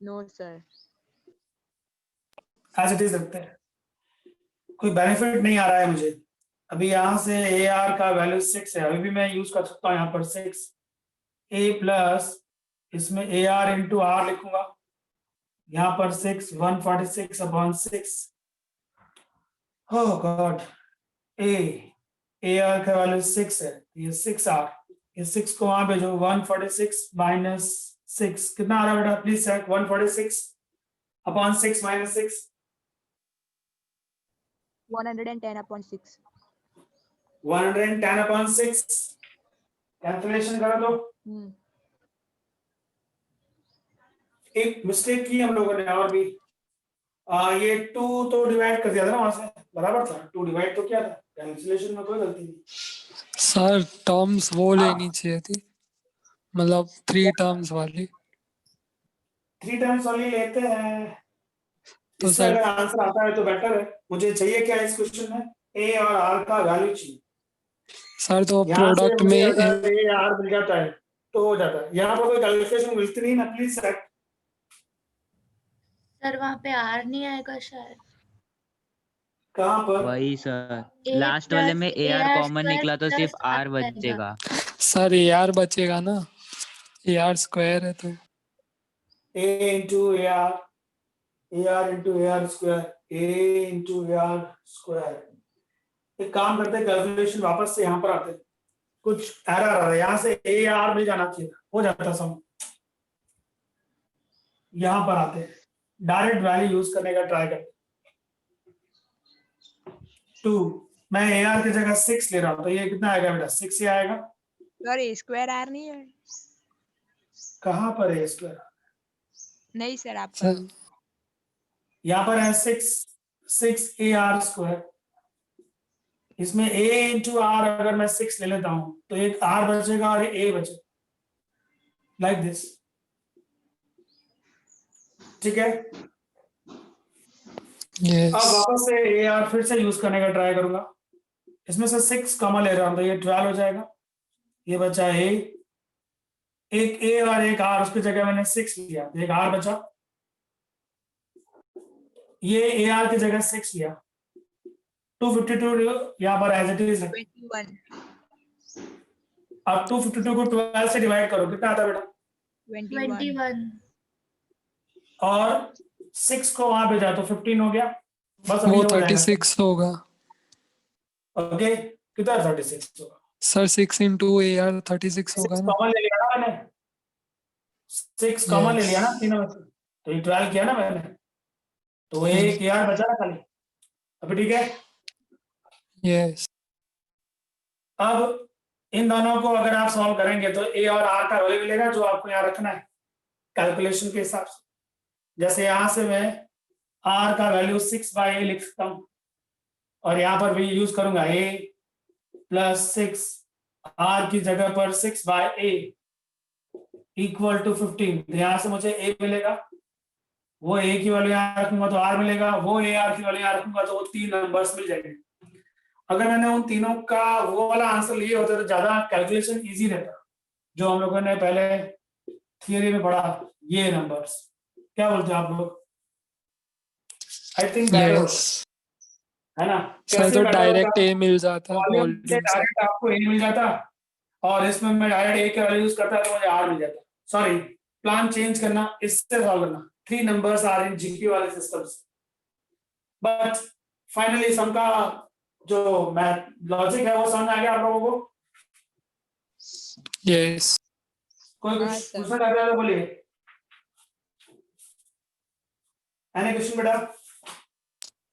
no sir. As it is रखते हैं, कोई बेनिफिट नहीं आ रहा है मुझे। अभी यहाँ से ए आर का वैल्यू 6 है, अभी भी मैं यूज कर सकता हूँ यहाँ पर 6 ए प्लस इसमें ए आर इंटू आर लिखूंगा, यहाँ पर 6 146 upon 6, oh God, A R का वैल्यू 6 है, ये 6 आर, ये 6 को वहां भेजो, 146 माइनस 6 कितना आ रहा है बेटा please check, 146 upon 6 minus 6 110 upon 6। 110 upon 6 calculation करो तो एक मिस्टेक की हम लोगों ने और भी, ये 2 तो डिवाइड कर दिया था ना वहां से, बराबर था 2 डिवाइड तो क्या था, कैलकुलेशन में कोई गलती नहीं। सर टर्म्स वो लेनी चाहिए थी, मतलब 3 टर्म्स वाली। 3 टाइम्स वाली लेते हैं, तो इससे सर अगर आंसर आता है तो बेटर है। मुझे चाहिए क्या इस क्वेश्चन में, ए और आर का वैल्यू चाहिए, सर तो यहाँ से प्रोडक्ट मुझे में अगर ए आर मिल जाता है तो हो जाता है, यहाँ पर कोई कैलकुलेशन मिलती नहीं ना प्लीज सर। सर वहाँ पे आर नहीं आएगा शायद। कहाँ पर? वही सर, A लास्ट वाले plus में A R AR common square निकला तो plus सिर्फ R आर बचेगा। सर ए आर बचेगा ना, ए आर स्क्वायर है तो A into A R into A are square, A into A are square. एक काम करते हैं, कैलकुलेशन वापस से यहाँ पर आते हैं, कुछ एरर आ रहा है, यहाँ से ए आर मिल जाना चाहिए, हो जाता सब। यहाँ पर आते हैं, डायरेक्ट वैल्यू यूज करने का ट्राई करते हैं। 2 मैं ए आर की जगह 6 ले रहा हूँ तो ये कितना आएगा बेटा, 6 ही आएगा। सर ए स्क्वायर आर नहीं है? कहाँ पर है स्क्वायर? नहीं सर आपका सर यहाँ पर है 6 ए आर स्क्वायर, इसमें a इंटू आर अगर मैं 6 ले लेता हूं तो एक r बचेगा और a बचेगा, लाइक दिस, ठीक है। यस। अब वापस से ए आर फिर से यूज करने का ट्राई करूंगा, इसमें से 6 कॉमन ले रहा हूं तो ये 12 हो जाएगा, ये बचा a, एक a और एक r, उसकी जगह मैंने 6 लिया तो एक r बचा, ये ए आर की जगह 6 लिया, 252 यहाँ पर एज इट इज है। 21 अब 252 को 12 से डिवाइड करो, कितना आता है बेटा? 21 21 और 6 को वहां भेजा तो 15 हो गया, बस अभी वो ये हो जाएगा। 36 होगा ओके, कितना 36 होगा? सर। 6 इंटू ए आर 36 होगा 6 ना। कॉमन ले लिया ना मैंने, 6 कॉमन ले लिया ना यस तीनों में से, तो ये 12 किया ना मैंने, तो एक यार बचा ना खाली। अभी ठीक है। यस अब इन दोनों को अगर आप सॉल्व करेंगे तो ए और आर का वैल्यू मिलेगा जो आपको यहाँ रखना है कैलकुलेशन के हिसाब से। जैसे यहाँ से मैं आर का वैल्यू 6/a लिख सकता हूँ, और यहाँ पर भी यूज करूंगा a प्लस 6, आर की जगह पर 6/a इक्वल टू 15। तो यहाँ से मुझे a मिलेगा, वो a की वैल्यू यहाँ रखूंगा तो r मिलेगा, वो a r की वैल्यू यहाँ रखूंगा तो वो 3 नंबर्स मिल जाएंगे। अगर मैंने उन तीनों का वो वाला आंसर लिए होते तो ज्यादा कैलकुलेशन इजी रहता, जो हम लोगों ने पहले थियरी में पढ़ा, ये नंबर्स। क्या बोलते हैं आप लोग? आई थिंक यस है ना? सर, कैसे तो better डायरेक्ट होता? ए मिल जाता वॉल्यूम से वॉल्यूम से। डायरेक्ट आपको ए मिल जाता, और इसमें मैं डायरेक्ट ए का वैल्यू यूज करता तो मुझे आर मिल जाता। सॉरी, प्लान चेंज करना, इससे सॉल्व करना। 3 नंबर्स आर इन जीके वाले सिस्टम्स, बट फाइनली सम का जो मैथ लॉजिक है वो समझ आ गया आप लोगों को? यस कोई हाँ, सर। क्वेश्चन आ गया तो बोलिए। एनी क्वेश्चन बेटा?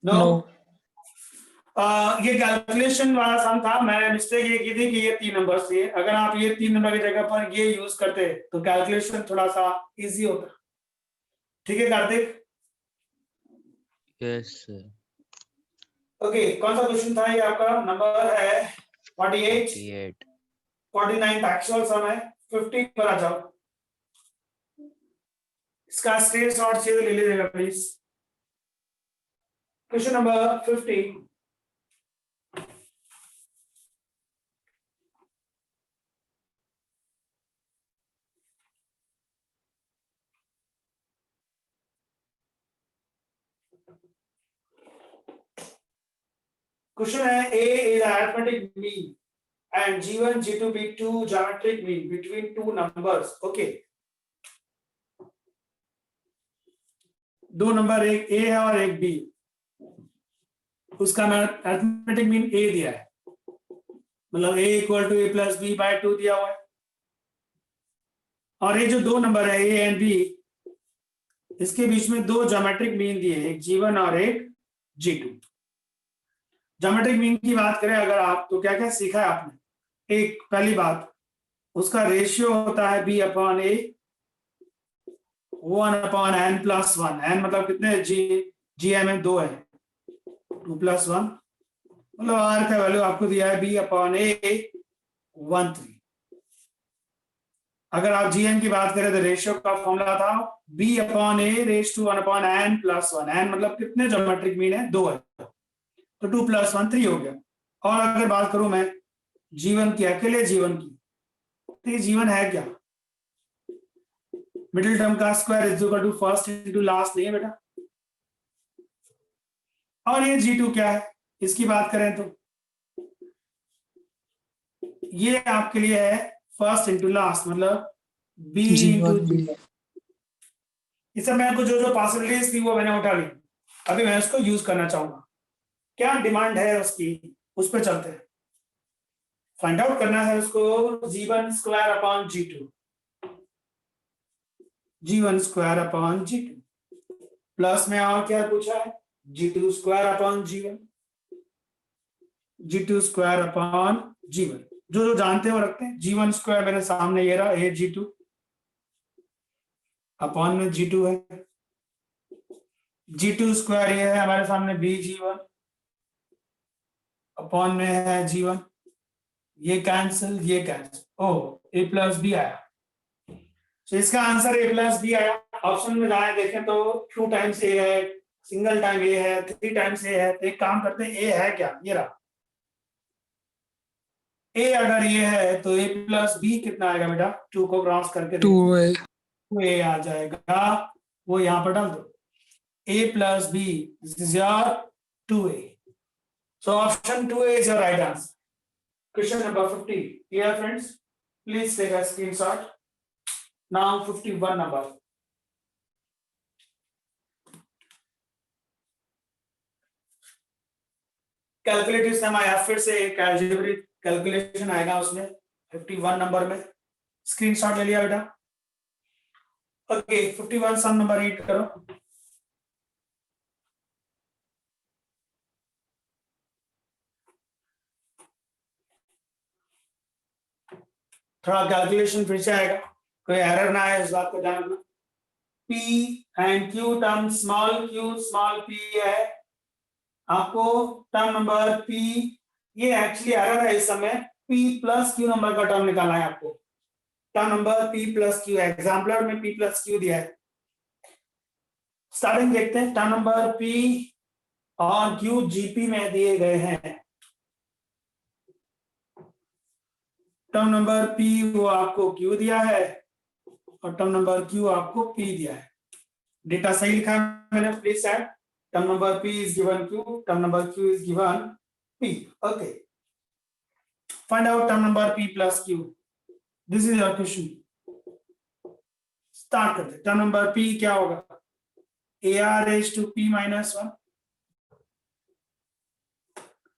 नो। नो ये कैलकुलेशन वाला सम था, मैंने मिस्टेक ये की थी कि ये 3 नंबर थे। अगर आप ये 3 नंबर की जगह पर ये यूज करते तो कैलकुलेशन थोड़ा सा इजी होता। ठीक है कार्तिक? Yes sir. ओके, कौन सा क्वेश्चन था ये? आपका नंबर है 48, 48 49 एक्चुअल सम है। 50 पर आ जाओ, इसका स्क्रीनशॉट चाहिए तो ले लीजिएगा प्लीज। Question number 50। क्वेश्चन है A is arithmetic mean and G1 G2 be two geometric mean between two numbers. Okay, दो नंबर, एक A है और एक B, उसका मैं arithmetic mean A दिया है, मतलब A equal to A plus B by 2 दिया हुआ है। और ये जो दो नंबर है A एंड B, इसके बीच में दो ज्योमेट्रिक मीन दिए, एक G1 और एक G2। ज्योमेट्रिक मीन की बात करें अगर आप, तो क्या क्या सीखा है आपने? एक पहली बात, उसका रेशियो होता है b upon a 1 upon n plus 1। n मतलब कितने? जी में 2 है, 2 प्लस 1, मतलब r का वैल्यू आपको दिया है b अपॉन a 1/3। अगर आप gn की बात करें तो रेशियो का फॉर्मूला था b upon a raise to 1 upon n plus 1। n मतलब कितने ज्योमेट्रिक मीन है? 2 है, तो 2 प्लस 1 3 हो गया। और अगर बात करूं मैं जीवन की, अकेले जीवन की, तो ये जीवन है क्या? मिडिल टर्म का square is equal to first into last नहीं है बेटा। और ये G2 क्या है? इसकी बात करें तो ये आपके लिए है फर्स्ट इनटू लास्ट, मतलब B इंटू G1 B। इस समय आपको जो जो पॉसिबिलिटीज थी वो मैंने उठा ली, अभी मैं उसको यूज करना चाहूंगा। क्या डिमांड है उसकी, उस पर चलते हैं। फाइंड आउट करना है उसको G1 square upon G2, G1 square upon G2 plus में और क्या पूछा है? G2 square upon G1, G2 square upon G1। जो जो जानते हो रखते हैं। G1 स्क्वायर मेरे सामने ये रहा, A G2 अपॉन में G2 है, G2 स्क्वायर ये है हमारे सामने B G1 अपॉन में है G1, ये कैंसिल ये कैंसिल, ओ A प्लस बी आया। तो इसका आंसर A प्लस बी आया। ऑप्शन में जाए देखें तो 2 टाइम्स A है, सिंगल टाइम A है, 3 टाइम्स A है। तो एक काम करते हैं, A है क्या? ये रहा A। अगर ये है तो A प्लस बी कितना आएगा बेटा? 2 को क्रॉस करके 2 है। 2A आ जाएगा, वो यहाँ पर डाल दो। A plus B, this is your 2A। So option 2A is your right answer. Question number 50. Dear friends, please take a screenshot. Now 51 number. Calculative सम आया, फिर से एक अलजेब्रिक कैलकुलेशन आएगा उसमें 51 नंबर में। स्क्रीनशॉट ले लिया बेटा? ओके 51 सम नंबर रीड करो। थोड़ा कैलकुलेशन फिर से आएगा, कोई एरर ना आए इस बात को ध्यान रखना। P and Q term small q small p है, आपको टर्म नंबर P, ये एक्चुअली एरर है इस समय, P प्लस Q नंबर का टर्म निकालना है आपको। Term number P plus Q, exemplar में P प्लस Q दिया है। स्टार्टिंग देखते हैं, टर्म नंबर P और Q GP में दिए गए हैं। टर्म नंबर P वो आपको Q दिया है और टर्म नंबर Q आपको P दिया है। डेटा सही लिखा है मैंने, please add term number P is given Q, term number Q is given P. Okay, find out term number P plus Q. This is your question. Start करते हैं। Term number P क्या होगा? AR raised to P minus 1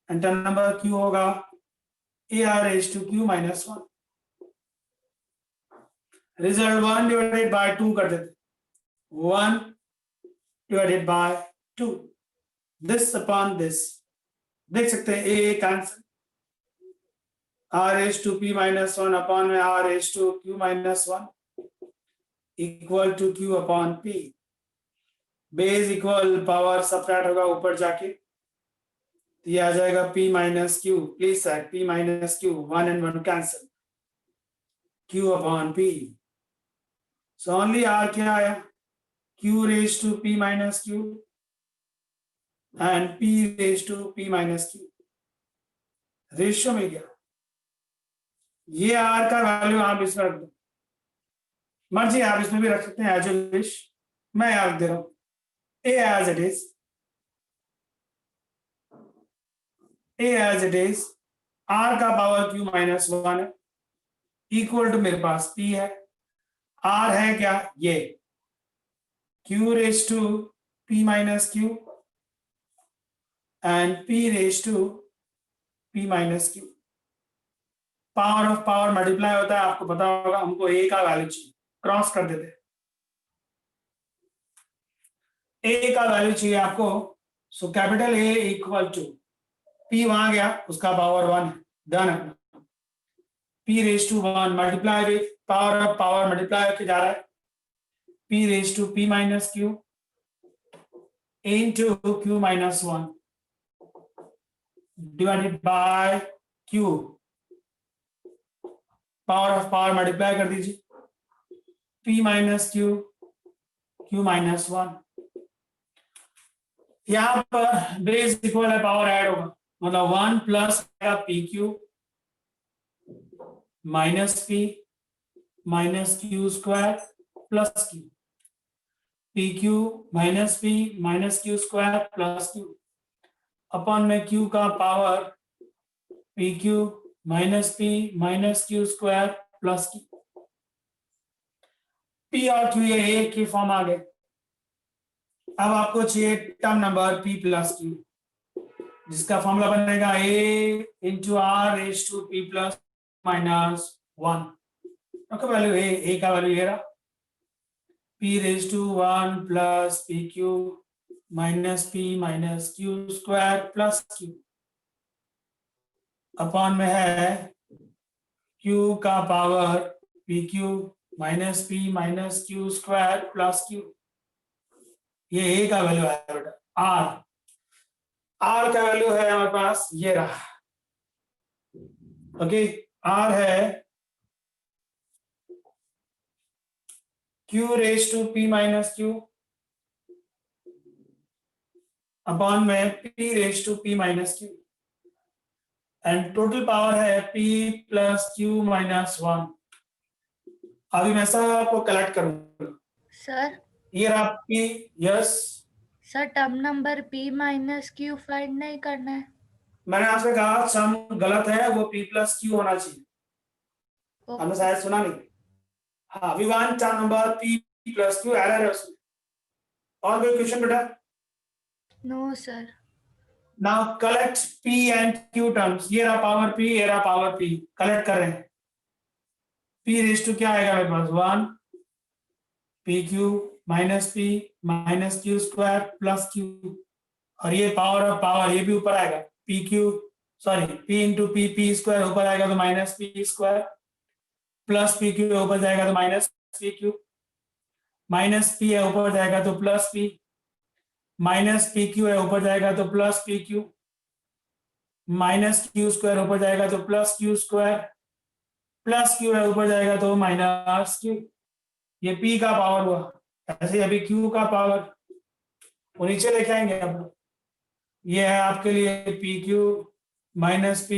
and term number Q होगा AR raised to Q minus 1. Result 1 divided by 2 कर देते, 1 divided by 2, this upon this. देख सकते हैं A answer, R raised to P minus 1 upon में R raised to Q minus 1 equal to Q upon P। Base equal power subtract होगा ऊपर जाके, तो ये आ जाएगा P minus Q। Please sir P minus Q, 1 and 1 cancel, Q upon P। So only R क्या आया? Q raised to P minus Q and P raised to P minus Q। Ratio में गया, ये R का value आप इसमें रख दो, मर्जी आप इसमें भी रख सकते हैं एज यू विश, मैं यहाँ रख दे रहा हूं A as it is, A as it is, R का पावर Q माइनस 1 है, इक्वल टू मेरे पास P है। R है क्या? ये Q raise to P minus Q and P raise to P minus Q। Power of power multiply होता है, आपको पता होगा। हमको A का वैल्यू चाहिए, क्रॉस कर देते, A का वैल्यू चाहिए आपको। So capital A equal to P, वहां गया उसका पावर 1 है, डन है। P raise to 1 multiply with power of power multiply होके जा रहा है, P raise to P minus Q into Q minus 1 divided by Q। Power of power multiply कर दीजिए, P minus Q, Q minus 1। यहाँ पर base equal है, power add होगा, मतलब 1 plus P Q minus Q square plus Q, P Q minus Q square plus Q upon में Q का power P Q minus Q square plus Q. P और Q ये एक ही form आ गए। अब आपको चाहिए term number P plus Q, जिसका फॉर्मूला बनेगा A into R raise to P plus minus 1। Value A का वैल्यू ये रहा, P raise to 1 plus P Q minus Q square plus Q upon में है Q का power P Q minus Q square plus Q। ये A का value है बेटा, R का वैल्यू है हमारे पास ये रहा। ओके, R है Q raise to P minus Q upon में P raise to P minus Q and total power है P प्लस Q माइनस 1। अभी मैं सबको कलेक्ट करूंगा सर ये रहा P। Yes sir, term number P minus Q find नहीं करना है। मैंने आपसे कहा सम गलत है, वो P प्लस Q होना चाहिए, हमने शायद सुना नहीं। हाँ, we want term number P plus Q, error है उसमें। और कोई क्वेश्चन बेटा? No sir. Now collect P and Q terms, ये रहा पावर P, ये रहा पावर P, कलेक्ट कर रहे हैं। P रेज टू क्या आएगा मेरे पास 1 PQ minus Q square plus Q, और ये पावर ऑफ पावर ये भी ऊपर आएगा P इंटू P स्क्वायर ऊपर आएगा तो minus P square, plus PQ ऊपर जाएगा तो माइनस PQ, माइनस P है ऊपर जाएगा तो प्लस P, माइनस PQ है ऊपर जाएगा तो plus PQ, minus Q square ऊपर जाएगा तो plus Q square, plus Q है ऊपर जाएगा तो माइनस Q। ये P का पावर हुआ, ऐसे अभी Q का पावर वो नीचे लेके आएंगे अब। ये है आपके लिए PQ minus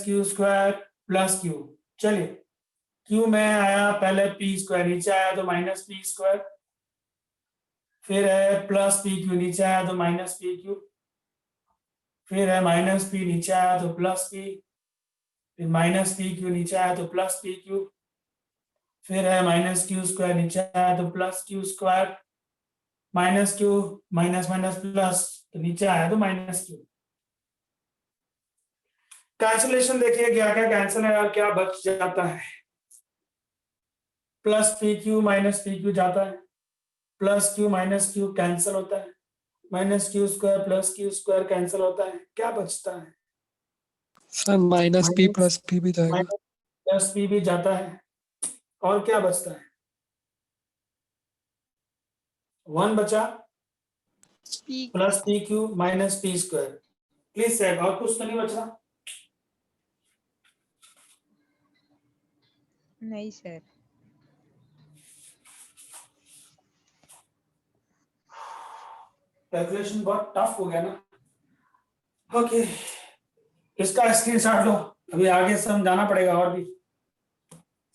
Q square plus Q। चलिए Q में आया पहले P स्क्वायर, नीचे आया तो माइनस P स्क्वायर, फिर है प्लस PQ, नीचे आया तो माइनस PQ, फिर है माइनस P, नीचे आया तो प्लस P, फिर माइनस PQ, नीचे आया तो प्लस PQ, फिर है माइनस Q स्क्वायर, नीचे आया तो plus Q square, minus Q minus minus plus तो नीचे आया तो माइनस Q। कैंसिलेशन देखिए क्या क्या कैंसिल है और क्या बच जाता है। प्लस PQ माइनस PQ जाता है, plus Q minus Q cancel होता है, minus Q square plus Q square cancel होता है, क्या बचता है? Sir minus P plus P भी जाएगा। प्लस P भी जाता है, और क्या बचता है? 1 बचा, P plus PQ minus P square. Please set, और कुछ तो नहीं बच रहा? नहीं सर। कैलकुलेशन बहुत टफ हो गया ना। ओके, इसका स्क्रीनशॉट लो, अभी आगे समझाना पड़ेगा और भी।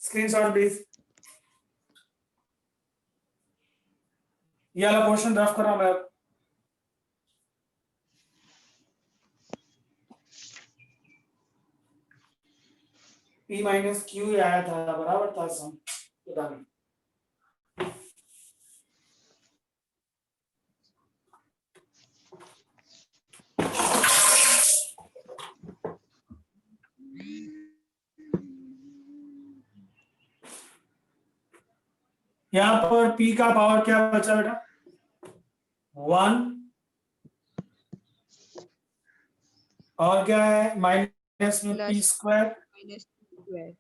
Screenshot please. ये वाला पोर्शन ड्राफ्ट कर रहा हूं मैं अब। P माइनस Q आया था, बराबर था सम, पता नहीं। यहाँ पर P का पावर क्या बचा बेटा? 1, और क्या है माइनस में P plus square minus square.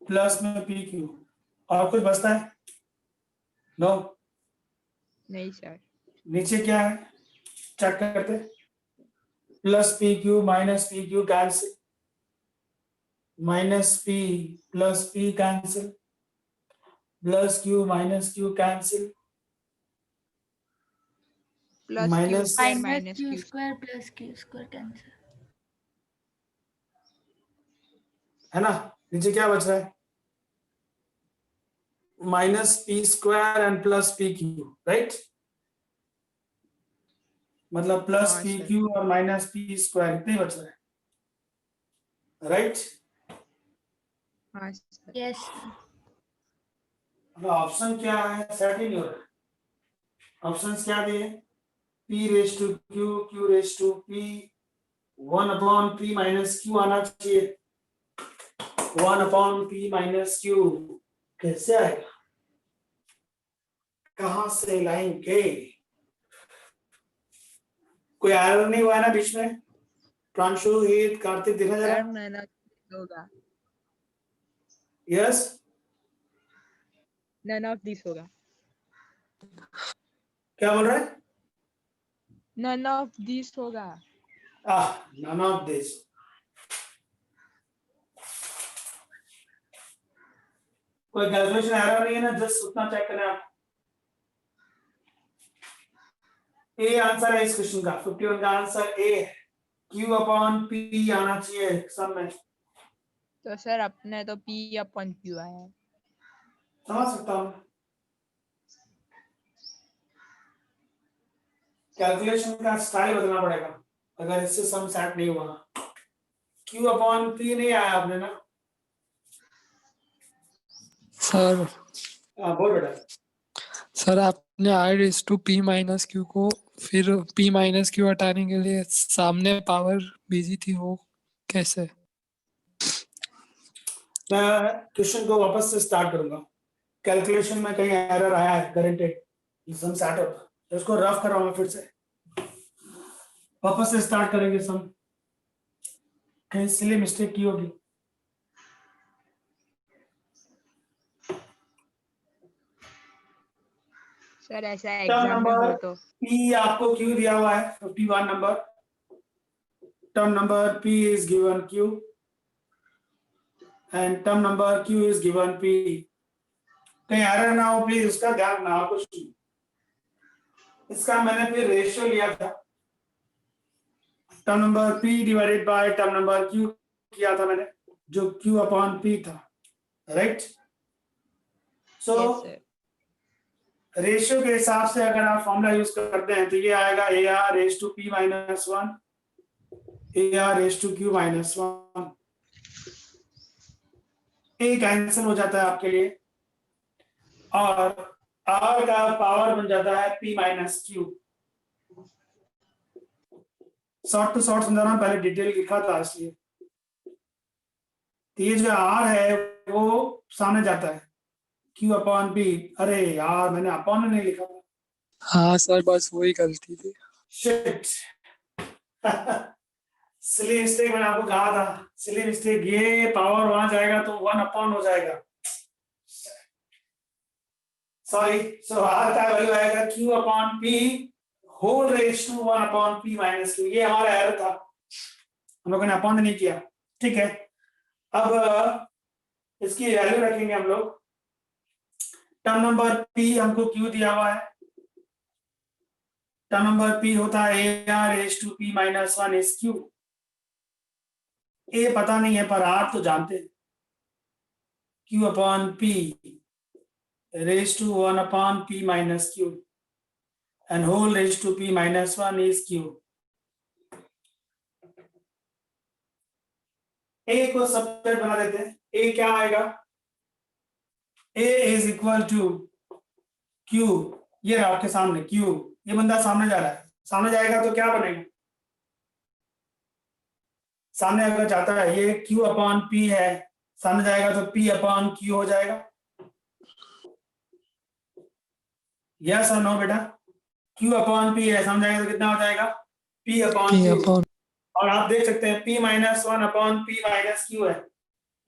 Plus में PQ, और कुछ बचता है? नो। नहीं सर। नीचे क्या है चेक करते, plus PQ minus PQ cancel, minus P plus P cancel, plus Q minus Q cancel, plus Q minus square minus minus Q Q square plus Q square cancel, है ना। नीचे क्या बच रहा है? Minus P square and plus PQ, right. मतलब plus हाँ sir. PQ और माइनस P स्क्वायर इतने बच रहे हैं, राइट। हाँ सर। यस ऑप्शन क्या है? सेट ही नहीं हो रहा। ऑप्शंस क्या दिए? P raise to Q, Q raise to P, 1 upon P minus Q आना चाहिए, 1 अपॉन P माइनस Q कैसे आएगा? कहां से लाएंगे? कोई एरर नहीं हुआ है ना बीच में? प्रांशु, हित, कार्तिक देखा जरा। सर नन ऑफ दिस होगा। यस, नन ऑफ दिस होगा। क्या बोल रहे हैं? नन ऑफ दिस होगा। None of this. कोई कैलकुलेशन एरर नहीं है ना, जस्ट उतना चेक करें आप। ए आंसर है इस क्वेश्चन का, 51 का आंसर ए है। Q अपॉन P आना चाहिए सब में। तो सर अपने तो P अपन Q आया है। समझ सकता हूँ। कैलकुलेशन का स्टाइल बदलना पड़ेगा अगर इससे सम सेट नहीं हुआ। Q अपॉन P नहीं आया आपने ना? सर बोल बेटा। सर आपने I raise to P minus Q को फिर p माइनस क्यू हटाने के लिए सामने पावर बिजी थी, वो कैसे? मैं क्वेश्चन को वापस से स्टार्ट करूंगा। कैलकुलेशन में कहीं एरर आया है, गारंटेड सम सेट होता, तो उसको रफ कराऊंगा फिर से, वापस से स्टार्ट करेंगे सम, कहीं सिली मिस्टेक की होगी। सर ऐसा टर्म एग्जाम में नंबर हो तो P आपको Q दिया हुआ है 51 number, term number P is given Q and term number Q is given P। कहीं एरर ना हो प्लीज, उसका ध्यान रखना आप कुछ। इसका मैंने फिर रेशियो लिया था, term number P divided by term number Q किया था मैंने, जो Q अपॉन P था, right. So yes sir. Ratio के हिसाब से अगर आप फॉर्मूला यूज करते हैं तो ये आएगा AR raise to P minus 1 AR raise to Q minus 1। A cancel हो जाता है आपके लिए और R का पावर बन जाता है P minus Q। Short to short समझा रहा हूं, पहले डिटेल लिखा था इसलिए। तो ये जो R है वो सामने जाता है Q अपॉन P। अरे यार मैंने अपॉन नहीं लिखा था, हाँ सर, बस वही गलती थी। शिट। सिली मिस्टेक मैंने आपको कहा था, सिली मिस्टेक। ये पावर वहां जाएगा तो 1 अपॉन हो जाएगा, सॉरी। सो R का वैल्यू आएगा Q upon P whole raise to 1 upon P minus Q। ये हमारा एरर था, हम लोगों ने अपॉन नहीं किया, ठीक है। अब इसकी वैल्यू रखेंगे हम लोग। टर्म नंबर P हमको Q दिया हुआ है, टर्म नंबर P होता है AR raise to P minus 1 is Q। A पता नहीं है पर R तो जानते हैं, Q upon P raise to 1 upon P minus Q and whole raised to P minus 1 is Q। A को सबसेट बना देते हैं। A क्या आएगा? A is equal to Q। ये रहा आपके सामने Q, ये बंदा सामने जा रहा है, सामने जाएगा तो क्या बनेगा? सामने अगर जाता है ये Q अपॉन P है, सामने जाएगा तो P अपॉन Q हो जाएगा। यस और नो बेटा? Q अपॉन P है, सामने जाएगा तो कितना हो जाएगा? P upon p Q। Upon और आप देख सकते हैं P minus 1 upon P minus Q है,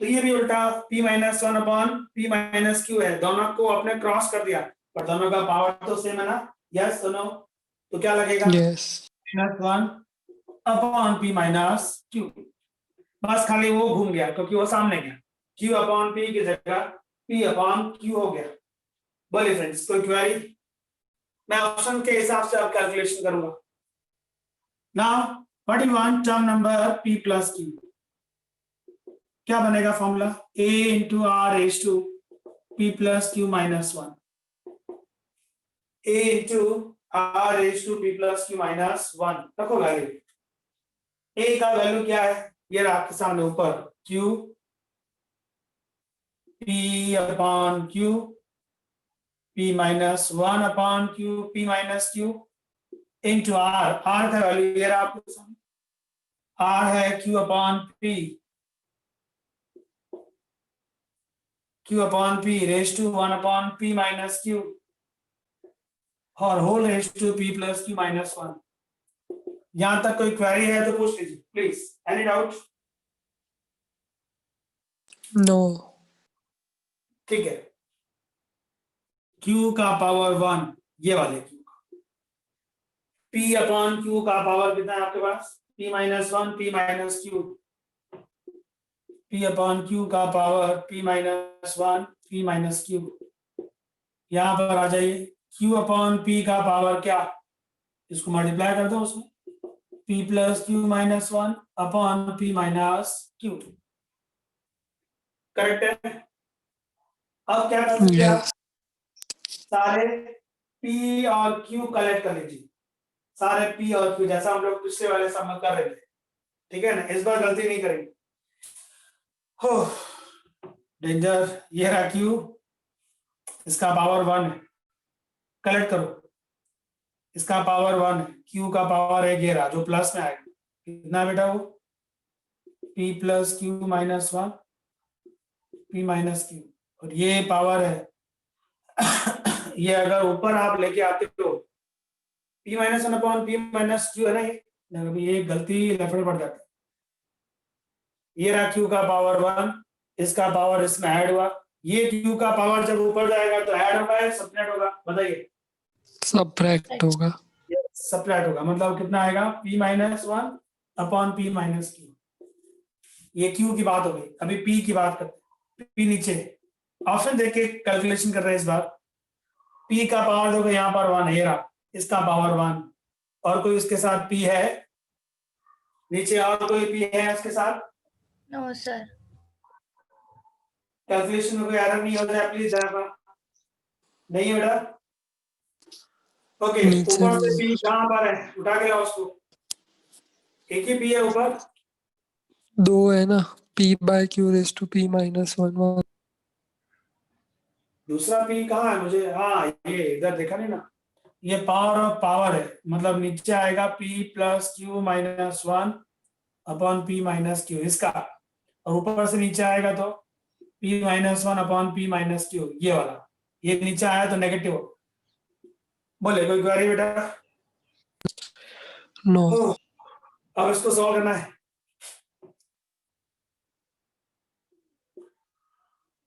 तो ये भी उल्टा P minus 1 upon P minus Q है। दोनों को आपने क्रॉस कर दिया, पर दोनों का पावर तो सेम है ना? यस तो नो? तो क्या लगेगा? Yes. Minus 1 upon P minus Q। बस खाली वो घूम गया क्योंकि वो सामने गया, Q अपॉन P की जगह P अपॉन Q हो गया। बोलिए फ्रेंड्स, कोई क्वेरी? मैं ऑप्शन के हिसाब से अब कैलकुलेशन करूंगा। Now what you want term number P plus Q, क्या बनेगा formula? A into R raise to P plus Q minus 1। A into R raise to P plus Q minus 1 रखो value. A का value क्या है? ये रहा आपके सामने ऊपर, Q P upon Q P minus 1 upon Q P minus Q into R। R का वैल्यू ये रहा आपके सामने, R है Q upon P, Q upon P raise to 1 upon P minus Q और whole raise to P plus Q minus 1। यहां तक कोई क्वेरी है तो पूछ लीजिए प्लीज। Any doubt? नो। ठीक है, Q का पावर 1, ये वाले Q का, P अपॉन Q का पावर कितना है आपके पास? P minus 1 P minus Q, P upon Q का power P minus 1 P minus Q। यहां पर आ जाइए, Q अपॉन P का पावर क्या, इसको मल्टीप्लाई कर दो उसमें, P plus Q minus 1 upon P minus Q। Correct है? अब क्या कर सकते हैं आप? यस। सारे P और Q कलेक्ट कर लीजिए, सारे P और Q, जैसा हम लोग पिछले वाले सब में कर रहे थे, ठीक है ना? इस बार गलती नहीं करेंगे। हो डेंजर। ये रहा Q, इसका पावर 1 है, कलेक्ट करो। इसका पावर 1 है, क्यू का पावर है 11 जो प्लस में आएगा, कितना बेटा वो p plus Q minus 1 p minus Q, और ये पावर है ये अगर ऊपर आप लेके आते हो p minus 1 upon p minus Q है ना, ये गलती लफड़े पड़ जाते, ये रहा q का पावर 1, इसका पावर इसमें ऐड हुआ, ये q का पावर जब ऊपर जाएगा तो ऐड होगा या सबट्रैक्ट होगा, बताइए। सब्ट्रैक्ट होगा। सबट्रैक्ट होगा, मतलब कितना आएगा p minus 1 upon p minus Q, ये q की बात हो गई। अभी p की बात करते हैं, p नीचे ऑप्शन देख के कैलकुलेशन कर रहे हैं इस बार। p का पावर देखो यहाँ पर 1 है, ये रहा इसका पावर 1, और कोई उसके साथ p है नीचे, और कोई p है उसके साथ? No sir. कैलकुलेशन में कोई एरर नहीं हो जाए प्लीज जरा सा, नहीं है बेटा? ओके, नीचे ऊपर से p कहाँ पर है, उठा के लाओ उसको, एक ही p है ऊपर, 2 है ना, p by Q raise to p minus 1। दूसरा p कहाँ है मुझे, हाँ ये इधर देखा नहीं ना, ये पावर ऑफ पावर है, मतलब नीचे आएगा p plus Q minus 1 upon p minus Q इसका, और ऊपर से नीचे आएगा तो p minus 1 upon p minus Q, ये वाला, ये नीचे आया तो नेगेटिव। बोले कोई क्वेरी बेटा? नो। अब इसको सॉल्व करना है।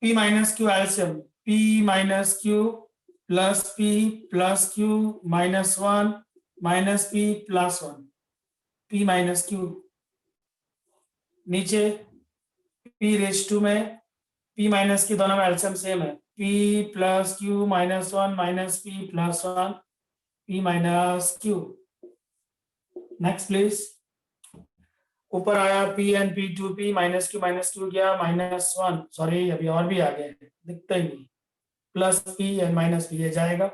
p माइनस क्यू एल्सियम, p minus Q plus Q minus 1 minus p plus 1, p minus Q नीचे p रेज टू में p माइनस क्यू, दोनों में एल्सियम सेम है, p plus Q minus 1 minus p plus 1 p minus Q. Next please, ऊपर आया p and p2, p minus Q गया minus 1, sorry अभी और भी आ गए दिखता ही नहीं, plus p and minus p ये जाएगा,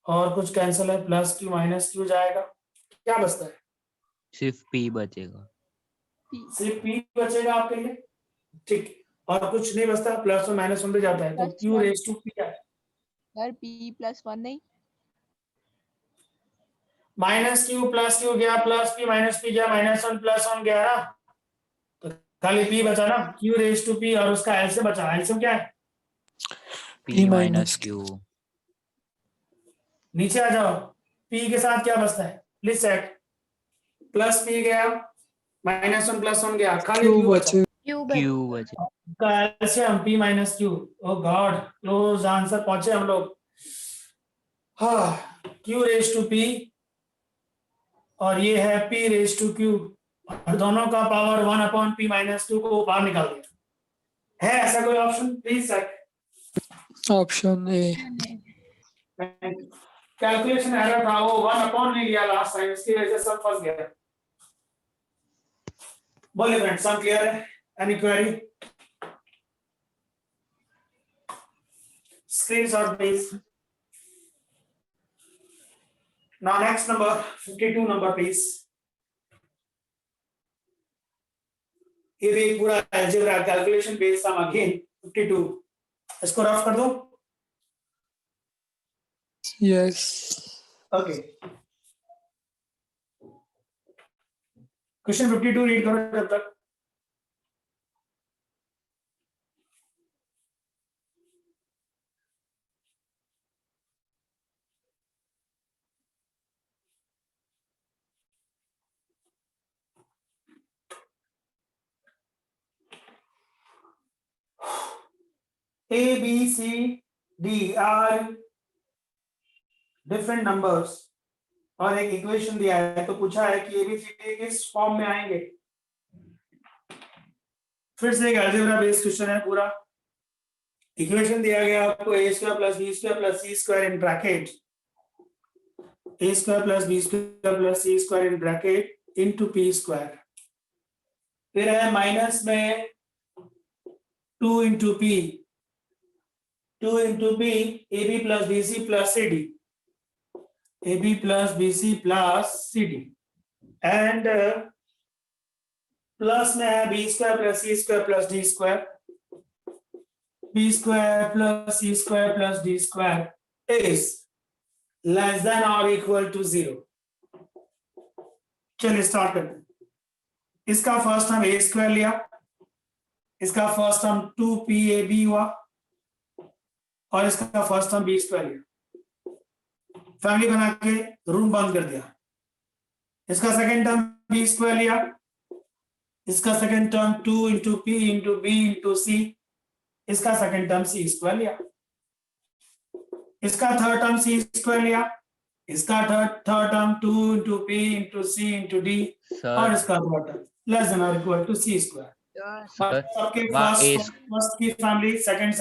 और कुछ कैंसिल है, प्लस क्यू माइनस क्यू जाएगा, क्या बचता है? सिर्फ p बचेगा। सिर्फ p बचेगा आपके लिए, ठीक, और कुछ नहीं बचता, प्लस और माइनस 1 पे जाता है, तो Plus q one. Raise to p है, सर p प्लस 1 नहीं, माइनस क्यू प्लस क्यू गया, प्लस p माइनस p गया, माइनस 1 प्लस 1 गया ना, तो खाली p बचा ना, q रेज टू p, और उसका एल्सियम बचा, एल्सियम क्या है? p minus q। नीचे आ जाओ, p के साथ क्या बचता है प्लीज सेट, प्लस p गया, माइनस 1 प्लस 1 गया, खाली क्यू q बचा, बचे। क्यू q बचे। कैल्शियम p माइनस क्यू, ओ गॉड क्लोज आंसर पहुंचे हम लोग। हाँ, q रेज टू p और ये है p रेज टू q, और दोनों का पावर 1 अपॉन p माइनस 2 को बाहर निकाल दिया है, ऐसा कोई option please set? Option A. Calculation error था, वो 1 अपॉन नहीं लिया लास्ट टाइम, इसकी वजह से सब फंस गया। बोलिए फ्रेंड्स, सब क्लियर है? Any query? Screenshot please. Now next number 52 number please. ये भी एक पूरा अलजेब्रा कैलकुलेशन बेस्ड सम अगेन 52, इसको रफ कर दो। यस। ओके, क्वेश्चन 52 रीड करो जब तक। A, B, C, D are different numbers और एक इक्वेशन दिया है, तो पूछा है कि ABCD किस फॉर्म में आएंगे। फिर से एक अलजेब्रा बेस्ड क्वेश्चन है पूरा। इक्वेशन दिया गया आपको a square plus b square plus c square in bracket, a square plus b square plus c square in bracket into p square, फिर है माइनस में 2 into p ab plus bc plus cd, ab plus bc plus cd, and plus में है b square plus c square plus d square, b square plus c square plus d square is less than और equal to 0। चलिए start करते हैं। इसका first term ए square लिया, इसका first term 2PAB हुआ और इसका फर्स्ट टर्म बी स्क्वायर लिया, फैमिली बना के रूम बंद कर दिया। इसका सेकेंड टर्म बी स्क्वायर लिया, इसका second term 2 into P into B into C, इसका सेकेंड टर्म सी स्क्वायर लिया, इसका थर्ड टर्म सी स्क्वायर लिया, इसका third term 2 into P into C into D और सर इसका फोर्थ टर्म लेस देन और equal to C square. Sir सबके वहाँ फर्स्ट की फैमिली, सेकंड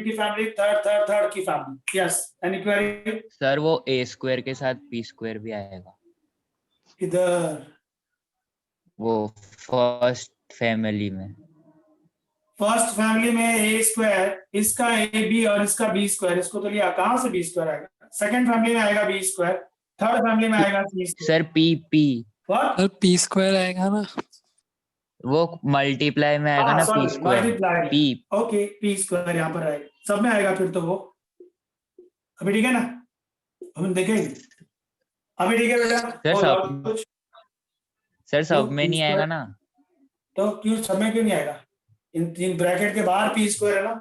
की फैमिली, थर्ड की family. Yes, any query? Sir वो ए स्क्वायर के साथ बी स्क्वायर भी आएगा इधर वो फर्स्ट फैमिली में। फर्स्ट फैमिली में ए स्क्वायर, इसका ए बी और इसका बी स्क्वायर, इसको तो लिया, कहां से बी स्क्वायर आएगा? सेकंड फैमिली में आएगा बी स्क्वायर, थर्ड फैमिली में आएगा C square. Sir P P what? और पी स्क्वायर आएगा ना, वो मल्टीप्लाई में आएगा ना, P square multiply. P. Okay, P square यहाँ पर आएगा, सब में आएगा फिर तो वो। अभी ठीक है ना, हम देखेंगे। अभी ठीक है बेटा? सर और सब कुछ? सर सब में नहीं आएगा ना। तो क्यों सब में क्यों नहीं आएगा? इन तीन ब्रैकेट के बाहर पी स्क्वायर है ना,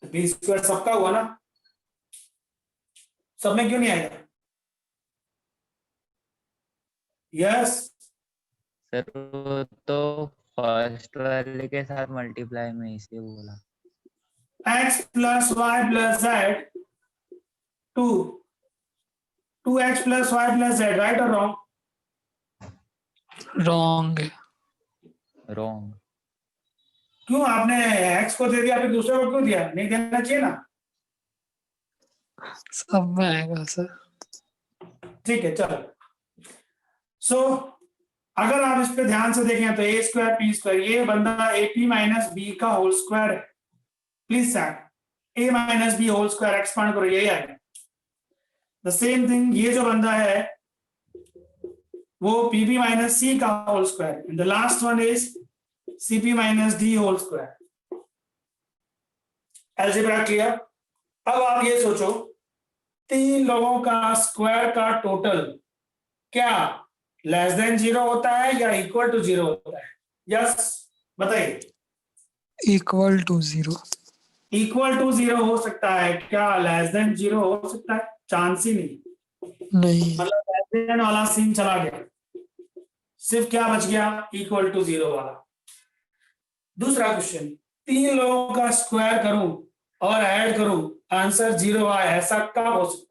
पी स्क्वायर सबका हुआ ना, सब में क्यों नहीं आएगा? यस, सर वो तो फर्स्ट वाले के साथ मल्टीप्लाई में इसे बोला। x plus Y plus Z 2x plus Y plus Z, right और रॉन्ग? रॉन्ग है। रॉन्ग। क्यों आपने x को दे दिया फिर दूसरे को क्यों दिया? नहीं देना चाहिए ना। सब में आएगा सर। ठीक है, चलो। सो अगर आप इस पे ध्यान से देखें तो ए स्क्वायर पी स्क्वायर, ये बंदा ए पी माइनस बी का होल स्क्वायर है। Please sir A minus B whole square expand करो, यही आएगा। द सेम थिंग, ये जो बंदा है वो पीबी माइनस सी का whole square, and the last one is CP minus D whole square. Algebra clear? अब आप ये सोचो, तीन लोगों का स्क्वायर का टोटल क्या लेस देन 0 होता है या इक्वल टू 0 होता है? यस बताइए। Equal to 0। इक्वल टू 0 हो सकता है क्या? लेस देन 0 हो सकता है? चांस ही नहीं। नहीं, मतलब लेस देन वाला सीन चला गया, सिर्फ क्या बच गया? इक्वल टू 0 वाला। दूसरा क्वेश्चन, तीन लोगों का स्क्वायर करूं और ऐड करूं, आंसर 0 आए, ऐसा कब हो सकता है?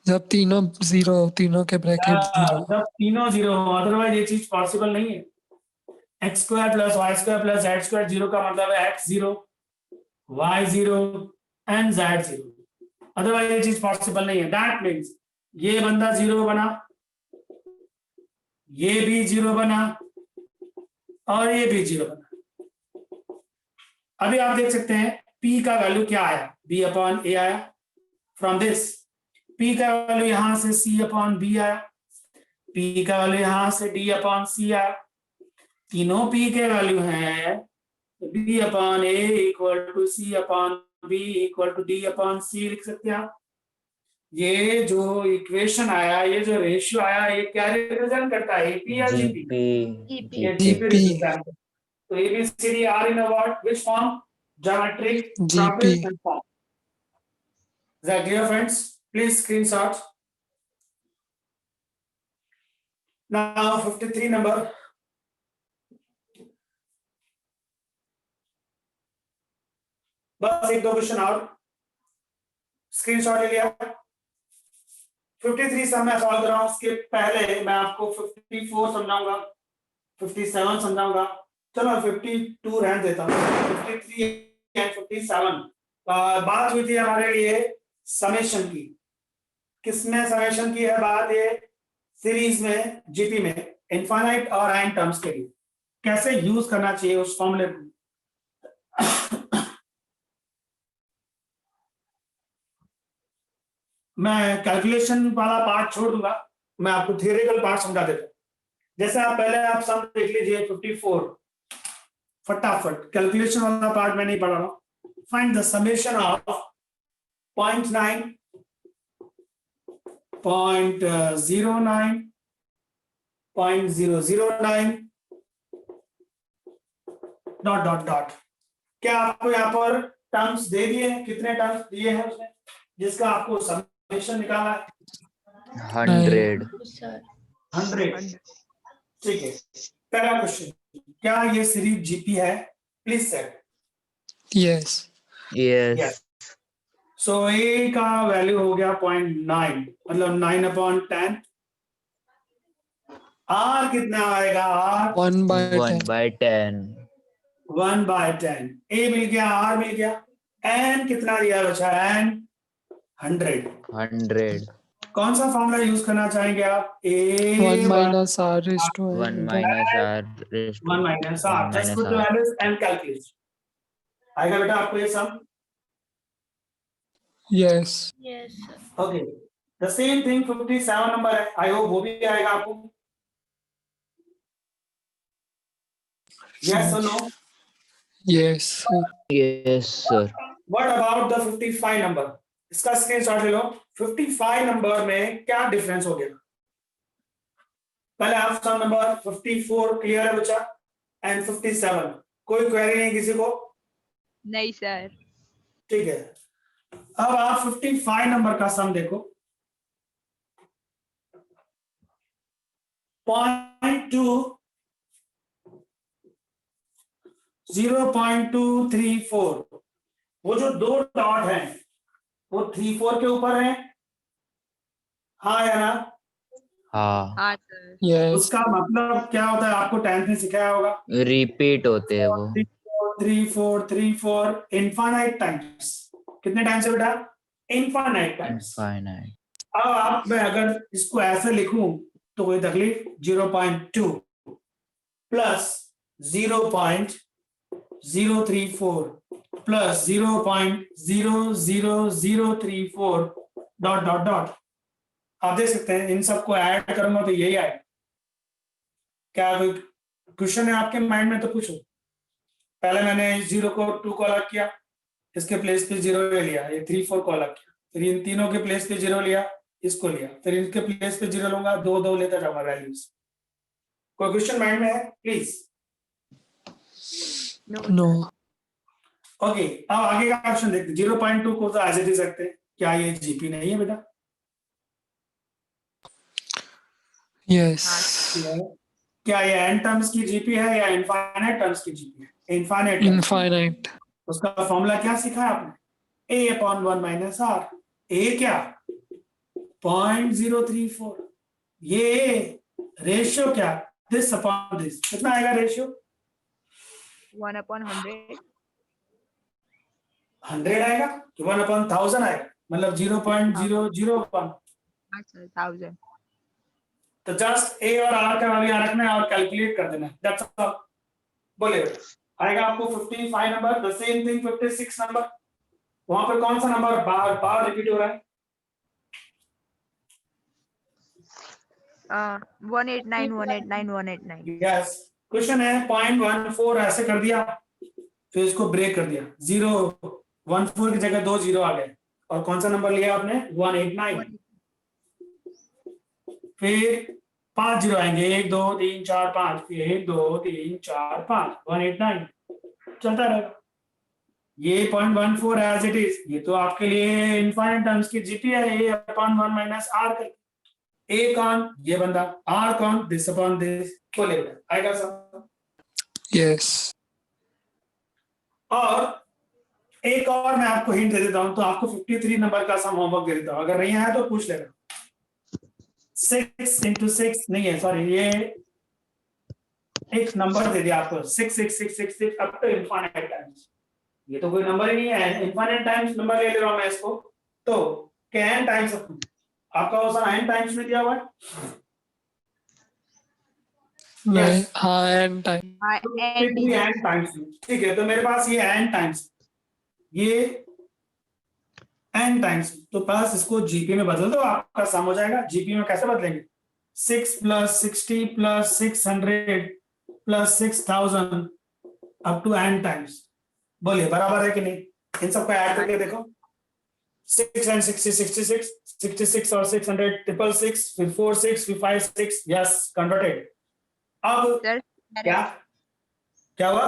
जब तीनों 0, तीनों के ब्रैकेट 0। जब तीनों 0 हो, अदरवाइज ये चीज पॉसिबल नहीं है। X square plus Y square plus Z square 0 का मतलब है x 0, y 0 and z 0, otherwise ये चीज पॉसिबल नहीं है। दैट मीन्स ये बंदा 0 बना, ये भी 0 बना और ये भी 0 बना। अभी आप देख सकते हैं p का वैल्यू क्या आया? b अपॉन a आया। फ्रॉम दिस p का वैल्यू यहां से c अपॉन b आया, p का वैल्यू यहां से d अपॉन c आया। तीनों p के वैल्यू हैं b upon a equal to c upon b equal to d upon c लिख सकते हैं आप। ये जो इक्वेशन आया, ये जो रेशियो आया, ये क्या रिप्रेजेंट करता है? AP या GP? ये GP रिप्रेजेंट। तो ABCD are in a what? Which form? Geometric properties and form. Is that clear, friends? Please screenshot. Now 53 number. बस एक दो क्वेश्चन और स्क्रीनशॉट ले लिया। 53 सब मैं सॉल्व कर रहा हूं, उसके पहले मैं आपको 54 समझाऊंगा, 57 समझाऊंगा। चलो 52 रहने देता हूँ। 53 एंड 57 बात हुई थी हमारे लिए समेशन की। किसमें समेशन की है बात? ये सीरीज में, जीपी में, इनफाइनाइट और एन टर्म्स के लिए कैसे यूज करना चाहिए उस फॉर्मूले को। मैं कैलकुलेशन वाला पार्ट छोड़ दूंगा, मैं आपको थियोरेटिकल पार्ट समझा देता हूं। जैसे आप पहले आप सम देख लीजिए 54, फटाफट कैलकुलेशन वाला पार्ट मैं नहीं पढ़ा रहा हूं। Find the summation of 0.9 0.09, 0.009 dot dot dot. क्या आपको यहाँ पर टर्म्स दे दिए हैं? कितने टर्म्स दिए हैं उसने जिसका आपको समेशन निकाला है? 100, सर 100। ठीक है, पहला क्वेश्चन, क्या ये सीरीज जीपी है? Please set. यस yes, सो ए का वैल्यू हो गया 0.9, मतलब 9/10। आर कितना आएगा? आर 1/10 1/10, 1/10। ए मिल गया, आर मिल गया। एन कितना दिया बचा? एन 100। 100, कौन सा फॉर्मूला यूज करना चाहेंगे आप? 1 minus r is to 1 n minus r raised to 1 minus r, 1 just minus put the r. values and calculate। आएगा बेटा आपको ये sum? yes yes sir okay, the same thing 57 number है, आई होप वो भी आएगा आपको। यस और no? yes sir. Yes sir. What about the 55 number? इसका स्क्रीनशॉट ले लो। 55 नंबर में क्या डिफरेंस हो गया? पहले आप सम नंबर 54 क्लियर है बच्चा, एंड 57 कोई क्वेरी नहीं किसी को? नहीं सर। ठीक है, अब आप 55 नंबर का सम देखो। 0.234, वो जो दो डॉट हैं वो 34 के ऊपर है, हाँ या ना? हाँ, हाँ सर। yes उसका मतलब क्या होता है? आपको 10th में सिखाया होगा। रिपीट होते हैं वो। 3 4 इनफाइनाइट टाइम्स। कितने टाइम्स है बेटा? Infinite times. Infinite. अब आप मैं अगर इसको ऐसे लिखूं तो कोई तकलीफ? 0.2 plus 0.034 plus 0.00034 dot dot dot. आप देख सकते हैं, इन सबको ऐड करूंगा तो यही आएगा। क्या कोई क्वेश्चन है आपके माइंड में? तो पूछो। पहले मैंने इस 0 को 2 को अलग किया, इसके प्लेस पे 0 ले लिया, ये 3 4 को अलग किया, फिर इन तीनों के प्लेस पे 0 लिया, इसको लिया, फिर इनके प्लेस पे 0 लूंगा, 2 2 लेता जाऊंगा वैल्यूज। कोई क्वेश्चन माइंड में है? प्लीज। no ओके, अब आगे का ऑप्शन देखते हैं। 0.2 को तो एज इट इज रखते हैं। क्या ये जीपी नहीं है बेटा? yes क्या ये एन टर्म्स की जीपी है या इनफाइनाइट टर्म्स की जीपी है? इनफाइनाइट। infinite उसका फॉर्मूला क्या सीखा है आपने? a/1 minus are. ए क्या? 0.034। ये रेशियो क्या? This upon this. कितना आएगा रेशियो? 1/100। 100 आएगा कि 1/1000 आएगा? मतलब 0.001। हाँ सर, 1000। तो जस्ट ए और आर का वैल्यू यहाँ रखना है और कैलकुलेट कर देना है। That's all. बोले आएगा आपको 55 number. The same thing 56 number. वहां पर कौन सा नंबर बार बार रिपीट हो रहा है? 189 189 189। यस, क्वेश्चन है 0.14 ऐसे कर दिया, फिर इसको ब्रेक कर दिया। 0.14 की जगह 2 0 आ गए, और कौन सा नंबर लिया आपने? 189। फिर 5 0 आएंगे, 1 2 3 4 5, फिर 1 2 3 4 5, 189 चलता रहेगा। ये 0.14 एज इट इज, ये तो आपके लिए इनफाइनाइट टर्म्स की जीपी है। a/1 माइनस आर कर, ए कौन? ये बंदा। आर कौन? दिस अपॉन दिस को ले आएगा सब। yes और एक और मैं आपको हिंट दे देता हूं, तो आपको 53 नंबर का सम होमवर्क दे देता हूं, अगर नहीं आया तो पूछ लेना। 6 × 6 नहीं है, सॉरी, ये एक नंबर दे दिया आपको, 6 6 6 6 6 अप टू इनफाइनाइट टाइम्स। ये तो कोई नंबर ही नहीं है, इनफाइनाइट टाइम्स नंबर ले ले रहा हूं मैं इसको। तो क्या n टाइम्स आपका वो सारा n टाइम्स में दिया हुआ है? नहीं हाँ n time हाँ, n टाइम्स। ठीक है, तो मेरे पास ये n टाइम्स, ये n टाइम्स, तो प्लस इसको जीपी में बदल दो, आपका सम हो जाएगा। जीपी में कैसे बदलेंगे? 6 + 60 + 600 + 6000 अप टू n टाइम्स। बोलिए बराबर है कि नहीं? इन सबको ऐड करके देखो। 6 and 60, 66, 66 और 600, 666, फिर 4 6, फिर 5 6, यस कन्वर्टेड। अब सर क्या हुआ?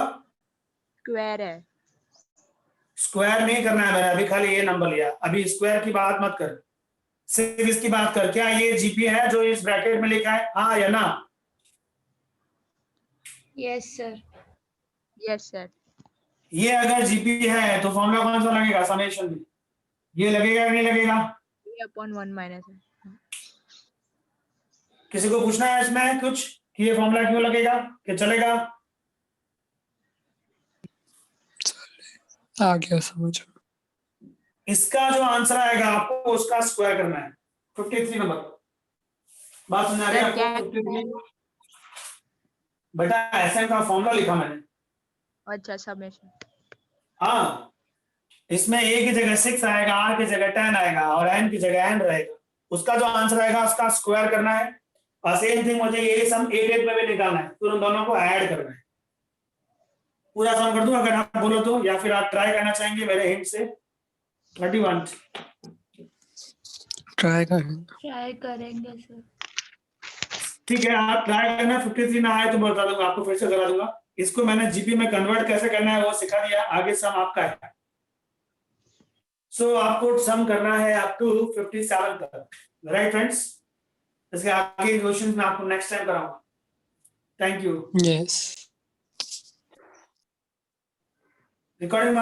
स्क्वायर है। स्क्वायर नहीं करना है मैंने, अभी खाली ये नंबर लिया, अभी स्क्वायर की बात मत कर, सिर्फ इसकी बात कर। क्या ये जीपी है जो इस ब्रैकेट में लिखा है, हाँ या ना? Yes sir. Yes sir. ये अगर जीपी है तो फॉर्मूला कौन सा लगेगा समेशन में? ये लगेगा या नहीं लगेगा? A/1 माइनस है। किसी को पूछना है इसमें कुछ कि ये फॉर्मूला क्यों लगेगा, कि चलेगा? आ गया समझ। इसका जो आंसर आएगा आपको उसका स्क्वायर करना है। 53 नंबर बात समझ आ रही है सर, क्या आपको? 53 बेटा एसएन का फॉर्मूला लिखा मैंने। अच्छा समेशन। हाँ, इसमें ए की जगह 6 आएगा, आर की जगह 10 आएगा और एन की जगह एन रहेगा। उसका जो आंसर आएगा उसका स्क्वायर करना है। और सेम थिंग मुझे ये सम 8 में भी निकालना है, फिर उन दोनों को ऐड करना है। पूरा सम कर दूं अगर आप बोलो तो, या फिर आप ट्राई करना चाहेंगे मेरे हिंट से? 31 ट्राई करेंगे। ट्राई करेंगे सर। ठीक है, आप ट्राई करना। 53 ना आए तो बता दूंगा आपको, फिर से करा दूंगा। इसको मैंने जीपी में कन्वर्ट कैसे करना है वो सिखा दिया, आगे सम आपका है। सो आपको सम करना है अप टू 57 तक, राइट फ्रेंड्स? इसके आगे क्वेश्चंस मैं आपको नेक्स्ट टाइम कराऊंगा। Thank you. यस। रिकॉर्डिंग